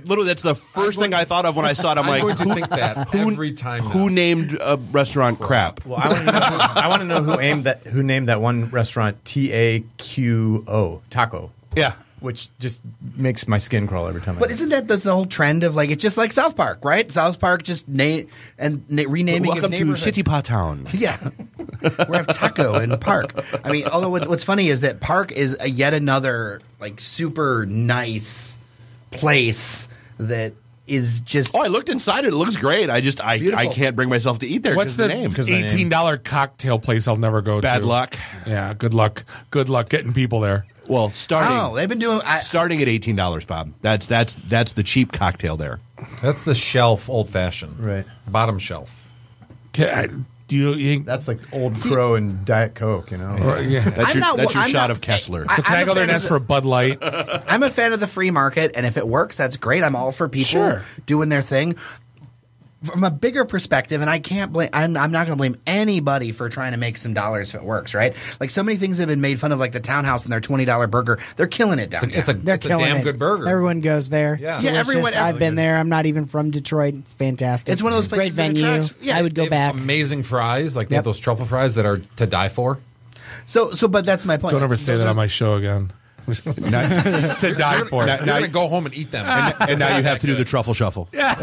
Literally, that's the first thing I thought of when I saw it. I'm going to think that every time. Who named a restaurant crap? Well, I want to know who named that one restaurant TAQO, taco. Yeah. Which just makes my skin crawl every time. But isn't that the whole trend of it's just like South Park, right? South Park just renaming Welcome of neighborhoods. to Shitty Pot Town. Yeah, we have taco in Park. I mean, although what's funny is that Park is yet another super nice place that is just. Oh, I looked inside it. It looks great. I can't bring myself to eat there. What's the name? $18 cocktail place I'll never go to? Bad luck. Yeah, good luck. Good luck getting people there. Well, starting. Oh, they've been doing starting at $18, Bob. That's the cheap cocktail there. That's the shelf old fashioned, right? Bottom shelf. Do you think that's like Old Crow and Diet Coke? Yeah. That's your shot of Kessler. So can I go there and ask for a Bud Light? I'm a fan of the free market, and if it works, that's great. I'm all for people doing their thing. From a bigger perspective, and I can't blame. I'm not going to blame anybody for trying to make some dollars if it works, right? Like so many things have been made fun of, like the Townhouse and their $20 burger. They're killing it downtown. It's a damn good burger. Everyone goes there. Yeah, Everyone. I've been there. I'm not even from Detroit. It's fantastic. It's one of those places great venue. I would go back. Amazing fries, they have those truffle fries that are to die for. So, but that's my point. Don't ever say that on my show again. to die for. You're going to go home and eat them. And now you have to do the truffle shuffle. Yeah.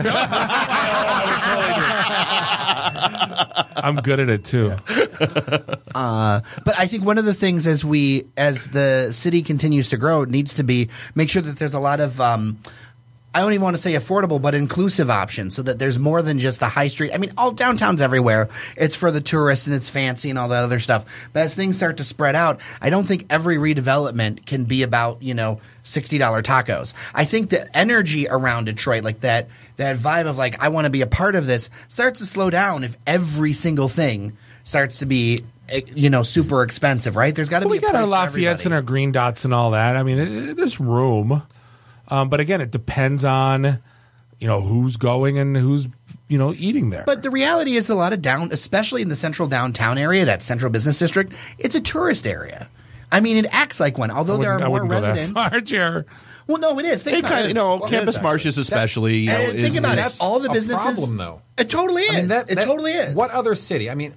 I'm good at it too. But I think one of the things as the city continues to grow, it needs to be make sure that there's a lot of I don't even want to say affordable, but inclusive options, so that there's more than just the high street. I mean, all downtowns everywhere. It's for the tourists and it's fancy and all that other stuff. But as things start to spread out, I don't think every redevelopment can be about, $60 tacos. I think the energy around Detroit, like that vibe of like, I want to be a part of this, starts to slow down if every single thing starts to be super expensive, right? There's got to be. We got our Lafayette's and our Green Dots and all that. I mean, there's room. But again, it depends on, who's going and who's, eating there. But the reality is a lot of especially in the central downtown area, that central business district, it's a tourist area. I mean, it acts like one, although there are more residents. Go that far, Jer. Well, no, it is. Think about it. Campus Marshes especially. Think about it. All the businesses. Problem, though. It totally is. It totally is. What other city? I mean,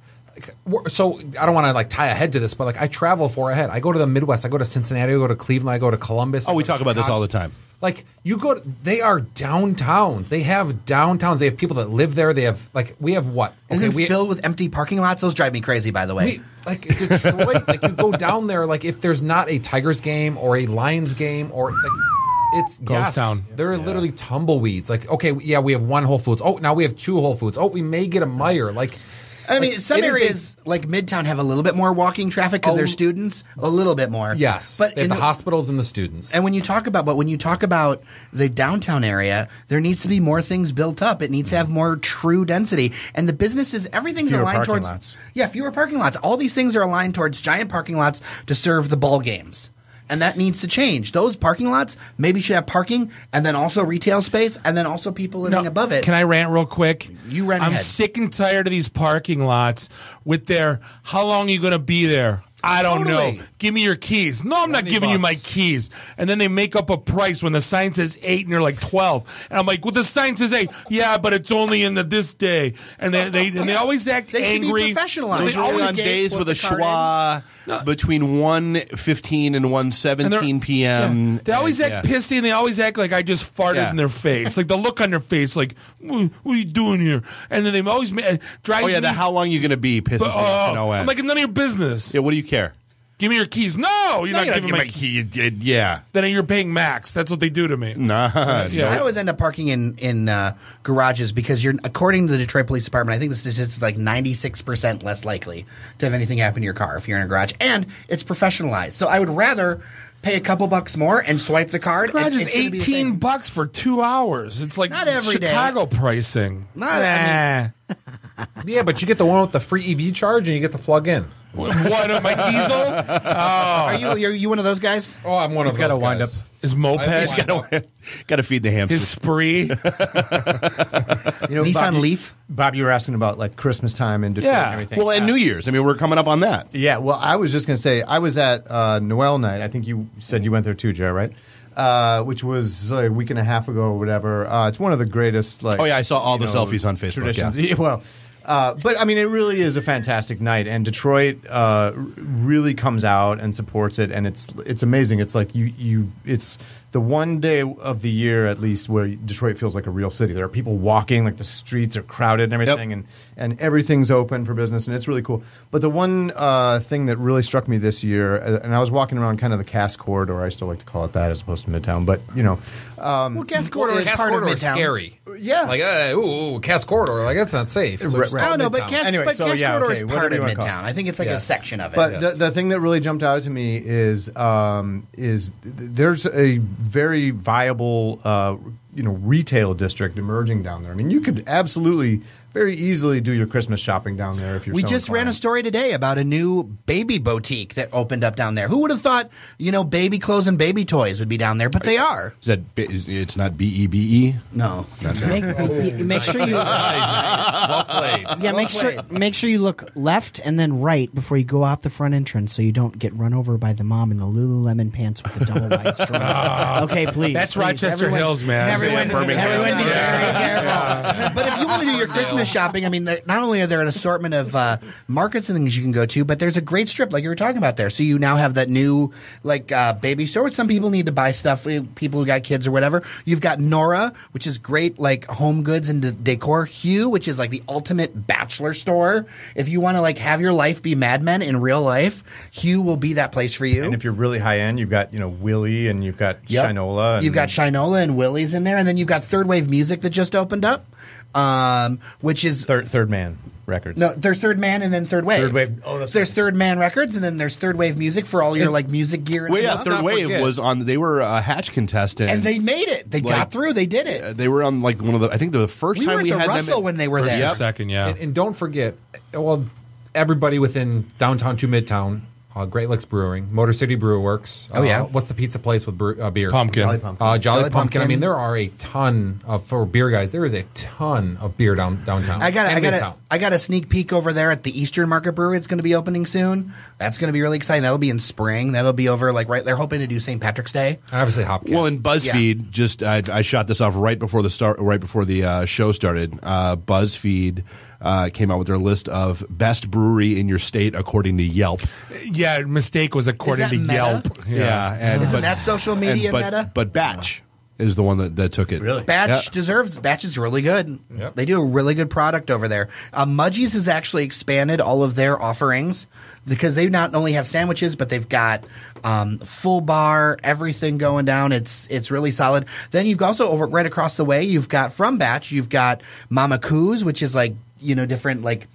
so I don't want to tie a head to this, but I travel for a head. I go to the Midwest. I go to Cincinnati. I go to Cleveland. I go to Columbus. We talk about this all the time. They are downtowns. They have downtowns. They have people that live there. They have we have what? Isn't it filled with empty parking lots? Those drive me crazy, by the way. Detroit, you go down there, if there's not a Tigers game or a Lions game or it's ghost town. They're literally tumbleweeds. We have one Whole Foods. Oh, now we have two Whole Foods. Oh, we may get a Meijer. I mean, some areas like Midtown have a little bit more walking traffic because they're students, a little bit more. Yes, but they have the hospitals and the students. And when you talk about the downtown area, there needs to be more things built up. It needs to have more true density. And the businesses, everything's aligned towards lots. Yeah, fewer parking lots. All these things are aligned towards giant parking lots to serve the ball games. And that needs to change. Those parking lots maybe should have parking and then also retail space and then also people living above it. Can I rant real quick? You rant I'm ahead. sick and tired of these parking lots with their, how long are you going to be there? I don't know. Give me your keys. No, I'm not giving you my keys. And then they make up a price when the sign says 8 and you're like 12. And I'm like, well, the sign says 8. Yeah, but it's only in this day. And they always act angry. Should be professionalized. Those are on days with a schwa between 1:15 and 1:17 p.m. Yeah. They always act pissy, and they always act like I just farted in their face. Like the look on their face, like, what are you doing here? And then they always drives me. How long are you going to be pisses me off to no end. I'm like, none of your business. Yeah, what do you care? Give me your keys. No, you're not giving me my keys. Yeah. Then you're paying max. That's what they do to me. Nah. I always end up parking in garages because according to the Detroit Police Department, I think the statistics is 96% less likely to have anything happen to your car if you're in a garage. And it's professionalized. So I would rather pay a couple bucks more and swipe the card. Garage is $18 for 2 hours. It's like not every Chicago pricing. Not Yeah, but you get the one with the free EV charge and you get the plug in. What, my diesel? Oh. Are you one of those guys? Oh, I'm one of those guys. Got to wind up his moped. Got to feed the hamsters. His spree. Nissan Leaf. Bob, you were asking about Christmas time in Detroit and everything. Well, and New Year's. I mean, we're coming up on that. Yeah. Well, I was just going to say I was at Noel night. I think you said you went there too, Jared, right? Which was a week and a half ago or whatever. It's one of the greatest. I saw all the selfies on Facebook. Traditions. Yeah. Well. But I mean, it really is a fantastic night, and Detroit really comes out and supports it, and it's amazing. It's like it's the one day of the year at least where Detroit feels like a real city. There are people walking, the streets are crowded and everything, and everything's open for business, and it's really cool. But the one thing that really struck me this year, and I was walking around kind of the Cass Corridor, I still like to call it that as opposed to Midtown, but Cass Corridor is part of Midtown. Scary. Yeah, Cass Corridor, that's not safe. So I don't know, but Cass Corridor is part of Midtown. I think it's a section of it. But the thing that really jumped out to me is there's a very viable retail district emerging down there. I mean, you could absolutely very easily do your Christmas shopping down there if you're. We just ran a story today about a new baby boutique that opened up down there. Who would have thought, baby clothes and baby toys would be down there? But they are. Is that it's not BEBE? No. Make sure you. Well played. Yeah, make sure you look left and then right before you go out the front entrance, so you don't get run over by the mom in the Lululemon pants with the double wide straw. Okay, please. That's Rochester Hills, man. Everyone be very careful. But if you want to do your Christmas Christmas shopping, I mean, not only are there an assortment of markets and things you can go to, but there's a great strip like you were talking about there. So you now have that new baby store, which some people need to buy stuff, people who got kids or whatever. You've got Nora, which is great home goods and decor. Hue, which is the ultimate bachelor store. If you want to have your life be Mad Men in real life, Hue will be that place for you. And if you're really high end, you've got Willie and you've got Shinola. You've got Shinola and Willie's in there, and then you've got Third Wave Music that just opened up, which is Third Man Records. No, there's Third Man and then Third Wave. Third Wave. Oh, that's there's Third Man Records, and then there's Third Wave Music for all your music gear. And stuff. Third Wave was on. They were a Hatch contestant, and they made it. They got through. They did it. They were on one of the. I think the first time we were at had the Russell them when they were there. Yep. Second, yeah. And don't forget, everybody within downtown to Midtown. Great Licks Brewing, Motor City Brew Works. What's the pizza place with beer? Pumpkin. Jolly Pumpkin. I mean, there are a ton for beer guys. There is a ton of beer downtown. I got a sneak peek over there at the Eastern Market Brewery. It's going to be opening soon. That's going to be really exciting. That'll be in spring. That'll be over they're hoping to do St. Patrick's Day. And obviously Hopkins. Well, in BuzzFeed, I shot this off right before the show started. BuzzFeed came out with their list of best brewery in your state according to Yelp. Yeah, mistake was according to Meta? Yelp. Yeah, isn't that social media meta? But Batch is the one that took it. Really? Batch is really good. Yep. They do a really good product over there. Mudgie's has actually expanded all of their offerings because they not only have sandwiches, but they've got full bar, everything going down. It's really solid. Then you've also right across the way, you've got from Batch, you've got Mama Coo's, which is different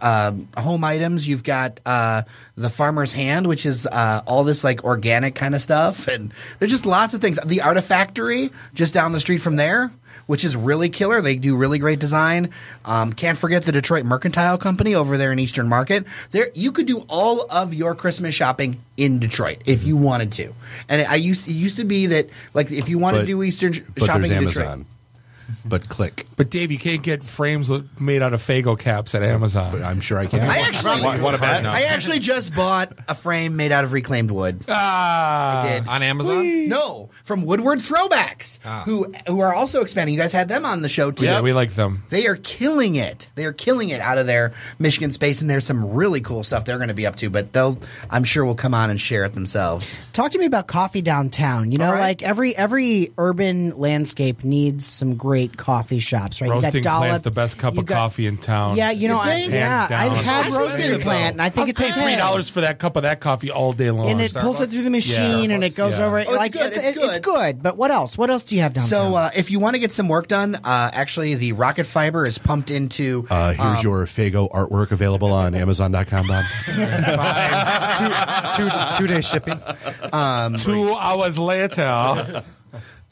home items. You've got the Farmer's Hand, which is all this organic kind of stuff, and there's just lots of things. The Artifactory just down the street from there, which is really killer. They do really great design. Can't forget the Detroit Mercantile Company over there in Eastern Market. There, you could do all of your Christmas shopping in Detroit if you wanted to. And it used to be that if you wanted to do Eastern shopping in Detroit. Amazon. But click. But Dave, you can't get frames made out of Faygo caps at Amazon. But I'm sure I can. I actually just bought a frame made out of reclaimed wood. I did. On Amazon? No, from Woodward Throwbacks, who are also expanding. You guys had them on the show too. Yeah, we like them. They are killing it. They are killing it out of their Michigan space, and there's some really cool stuff they're going to be up to. But I'm sure, will come on and share it themselves. Talk to me about coffee downtown. Every urban landscape needs some great coffee shops, right? Roasting Plant's the best cup of coffee in town. Yeah, I've had Roasting Plant, and I think it's $3 for that cup of that coffee all day long. And it pulls it through the machine, and it goes over. It's good. But what else? What else do you have downtown? So if you want to get some work done, actually the rocket fiber is pumped into. Here's your Faygo artwork available on Amazon.com, Bob. 2 day shipping. 2 hours later.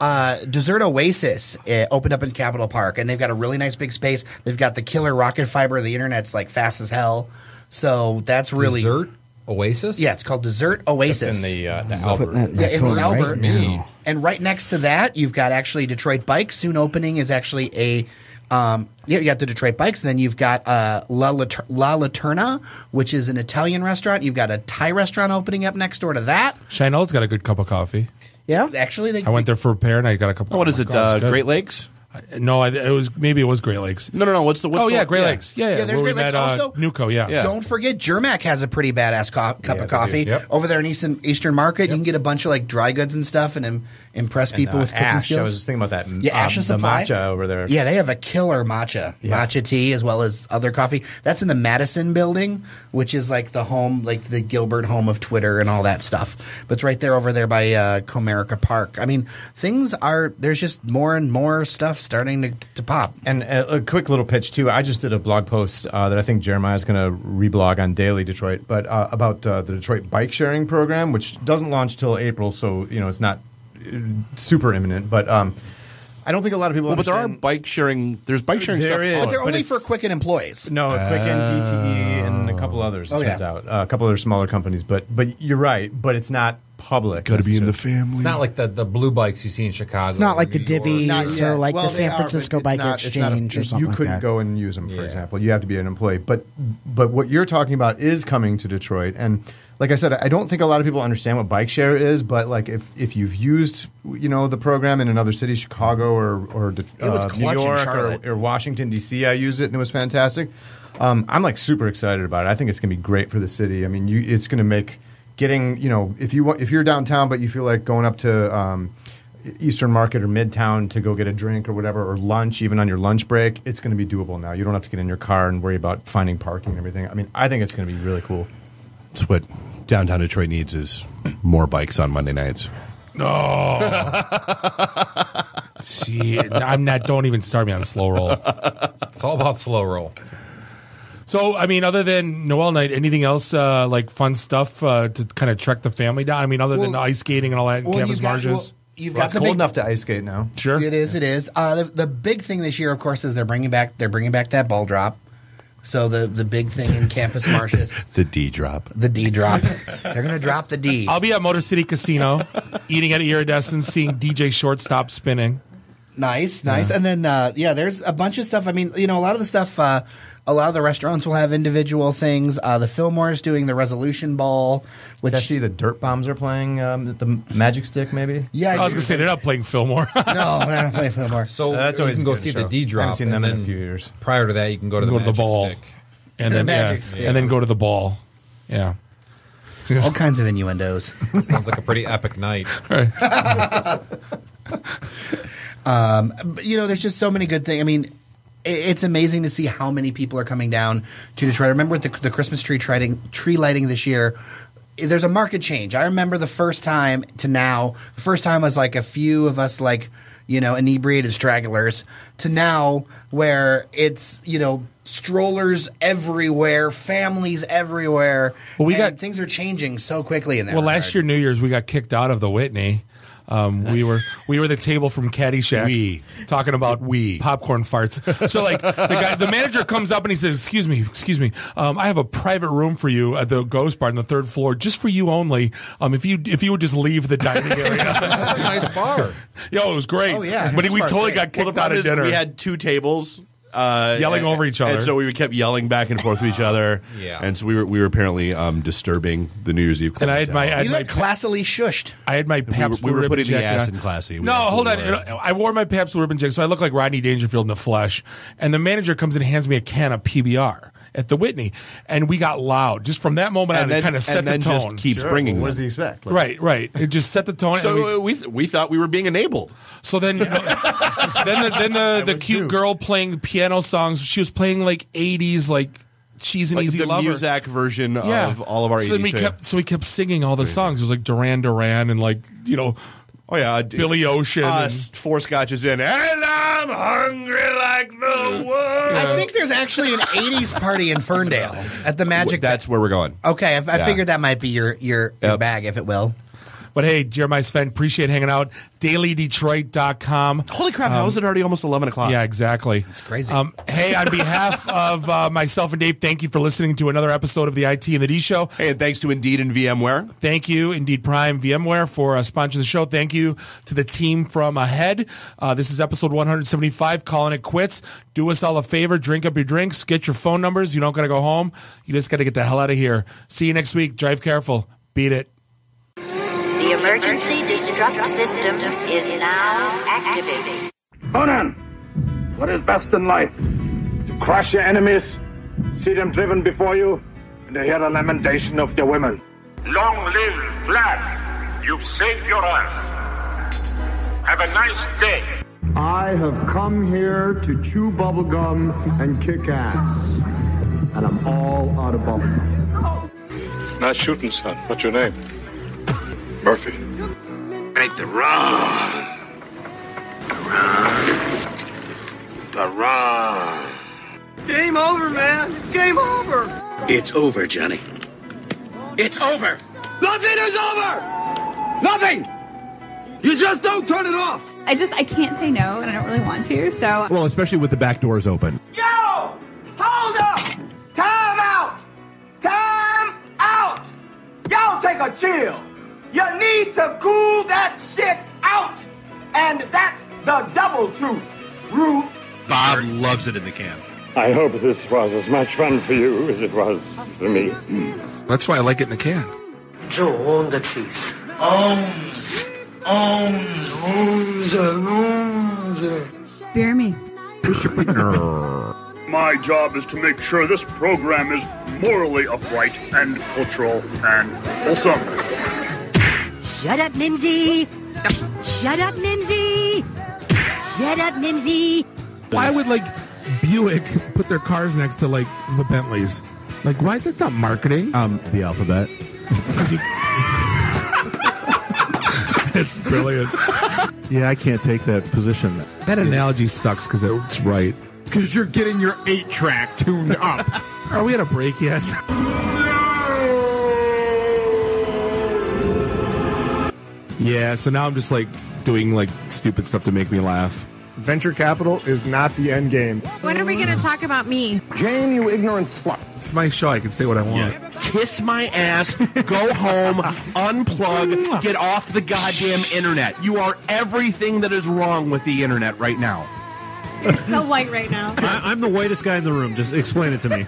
Desert Oasis opened up in Capitol Park, and they've got a really nice big space. They've got the killer rocket fiber. The internet's fast as hell. So that's really Desert Oasis. Yeah, it's called Desert Oasis. That's in the Albert. In the Albert. Right and right next to that, you've got actually Detroit Bikes. Soon opening is actually a. You got the Detroit Bikes, and then you've got La Laterna, which is an Italian restaurant. You've got a Thai restaurant opening up next door to that. Shinella's got a good cup of coffee. Yeah, actually, I went there for a pair, and I got a couple. What is it? Great Lakes? No, it was Great Lakes. No. What's Great Lakes. Yeah. There's Great Lakes. Also, Nuco. Yeah. Don't forget, Germac has a pretty badass cup of coffee over there in Eastern Market. You can get a bunch of dry goods and stuff, and impress people with cooking Ash, skills. I was just thinking about that. Yeah, Ash is the Supply. matcha over there. Yeah, they have a killer matcha tea as well as other coffee. That's in the Madison building, which is the home, the Gilbert home of Twitter and all that stuff. But it's right there over there by Comerica Park. I mean, there's just more and more stuff starting to pop. And a quick little pitch too. I just did a blog post that I think Jeremiah's going to reblog on Daily Detroit, but about the Detroit bike sharing program, which doesn't launch till April, so it's not super imminent. But I don't think a lot of people. But there are bike sharing. There's bike sharing stuff. But they're only for Quicken employees. No, Quicken, DTE, and a couple others. It turns out a couple other smaller companies. But you're right. But it's not public. Got to be in the family. It's not like the blue bikes you see in Chicago. It's not like the Divvies or Well, the San Francisco Bike Exchange or something You couldn't go and use them, for example. You have to be an employee. But what you're talking about is coming to Detroit. And like I said, I don't think a lot of people understand what bike share is, but like if you've used the program in another city, Chicago or New York or Washington D.C., I used it and it was fantastic. I'm like super excited about it. I think it's going to be great for the city. I mean, it's going to make getting if you're downtown but you feel like going up to Eastern Market or Midtown to go get a drink or whatever, or lunch, even on your lunch break, it's going to be doable now. You don't have to get in your car and worry about finding parking and everything. I mean, I think it's going to be really cool. It's what downtown Detroit needs is more bikes on Monday nights. No. See, I'm not. Don't even start me on slow roll. It's all about slow roll. So, I mean, other than Noel night, anything else like fun stuff to kind of trek the family down? I mean, other than ice skating and all that, and campus marches. It's cold enough to ice skate now. Sure, it is. It is. The big thing this year, of course, is they're bringing back that ball drop. So the big thing in campus marches, the D drop. The D drop. They're going to drop the D. I'll be at Motor City Casino, eating at Iridescent, seeing DJ Shortstop spinning. Nice. And then there's a bunch of stuff. I mean, a lot of the stuff. A lot of the restaurants will have individual things. The Fillmore's doing the Resolution Ball. Which I see the Dirt Bombs are playing the Magic Stick, maybe? Yeah. I was going to say, they're not playing Fillmore. No, they're not playing Fillmore. So you can go see the D drop. I haven't seen them in a few years. Prior to that, you can go to the Magic ball. Stick. And then, and then go to the ball. Yeah. All kinds of innuendos. Sounds like a pretty epic night. Right. But, there's just so many good things. I mean, it's amazing to see how many people are coming down to Detroit. I remember the Christmas tree lighting this year. There's a market change. I remember the first time to now. The first time was like a few of us inebriated stragglers to now where it's, strollers everywhere, families everywhere. Well, things are changing so quickly in that regard. Last year, New Year's, we got kicked out of the Whitney. We were the table from Caddyshack talking about popcorn farts. So like the manager comes up and he says, excuse me, I have a private room for you at the Ghost Bar on the 3rd floor, just for you only. If you would just leave the dining area. That's a nice bar. Yo, it was great. Oh yeah, but we totally got kicked out of dinner. We had 2 tables. Yelling over each other, and so we kept yelling back and forth with each other. Yeah, and so we were apparently disturbing the New Year's Eve. And I had classily shushed. I had my Pabst we were putting the ass on. in classy. No, hold on. I wore my Pabst Blue Ribbon jacket, so I look like Rodney Dangerfield in the flesh. And the manager comes and hands me a can of PBR at the Whitney, and we got loud just from that moment on. It kind of set the tone. Just keeps bringing. What does he expect? Right. It just set the tone. So we thought we were being enabled. So then, then the cute girl playing piano songs. She was playing like 80s, like She's an Easy the Lover. The Muzak version of all of our 80s. So we kept singing all the songs. It was like Duran Duran and oh yeah, Billy Ocean. 4 scotches in, and I'm hungry like the world. I think there's actually an 80s party in Ferndale at the Magic. That's where we're going. Okay, I figured that might be your bag, if it will. But hey, Jeremiah Sven, appreciate hanging out. DailyDetroit.com. Holy crap, how is it already almost 11 o'clock? Yeah, exactly. It's crazy. Hey, on behalf of myself and Dave, thank you for listening to another episode of the IT and the D Show. Hey, and thanks to Indeed and VMware. Thank you, Indeed Prime, VMware, for sponsoring the show. Thank you to the team from Ahead. This is episode 175, Calling It Quits. Do us all a favor, drink up your drinks, get your phone numbers. You don't got to go home. You just got to get the hell out of here. See you next week. Drive careful. Beat it. The emergency destruct system is now activated. Conan, what is best in life? To crush your enemies, see them driven before you, and to hear the lamentation of their women. Long live Flash! You've saved your ass. Have a nice day. I have come here to chew bubblegum and kick ass. And I'm all out of bubblegum. Nice shooting, son. What's your name? Murphy. Make the run. The run. Game over, man. Game over. It's over, Johnny. It's over. Nothing is over. Nothing. You just don't turn it off. I can't say no, and I don't really want to, so. Well, especially with the back doors open. Yo! Hold up! Time out! Time out! Y'all take a chill. You need to cool that shit out. And that's the double truth. Rude. Bob loves it in the can. I hope this was as much fun for you as it was for me. That's why I like it in the can. 좋은 거 cheese. Fear me. My job is to make sure this program is morally upright and cultural and wholesome. Shut up, Mimsy! Shut up, Mimsy! Shut up, Mimsy! Why would like Buick put their cars next to like the Bentleys? Like, why? That's not marketing. The alphabet. It's brilliant. Yeah, I can't take that position. That analogy sucks because it's right. Because you're getting your 8-track tuned up. Are we at a break yet? Yeah, so now I'm just like doing like stupid stuff to make me laugh. Venture capital is not the end game. When are we going to talk about me? Jane, you ignorant slut. It's my show. I can say what I want. Kiss my ass, go home, unplug, get off the goddamn internet. You are everything that is wrong with the internet right now. You're so white right now. I'm the whitest guy in the room. Just explain it to me.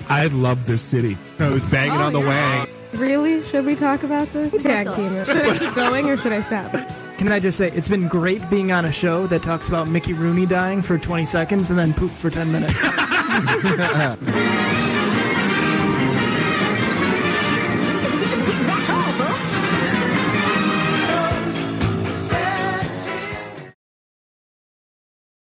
I love this city. I was banging on the wang. Really? Should we talk about this? Tag team it. Should I keep going or should I stop? Can I just say, it's been great being on a show that talks about Mickey Rooney dying for 20 seconds and then poop for 10 minutes.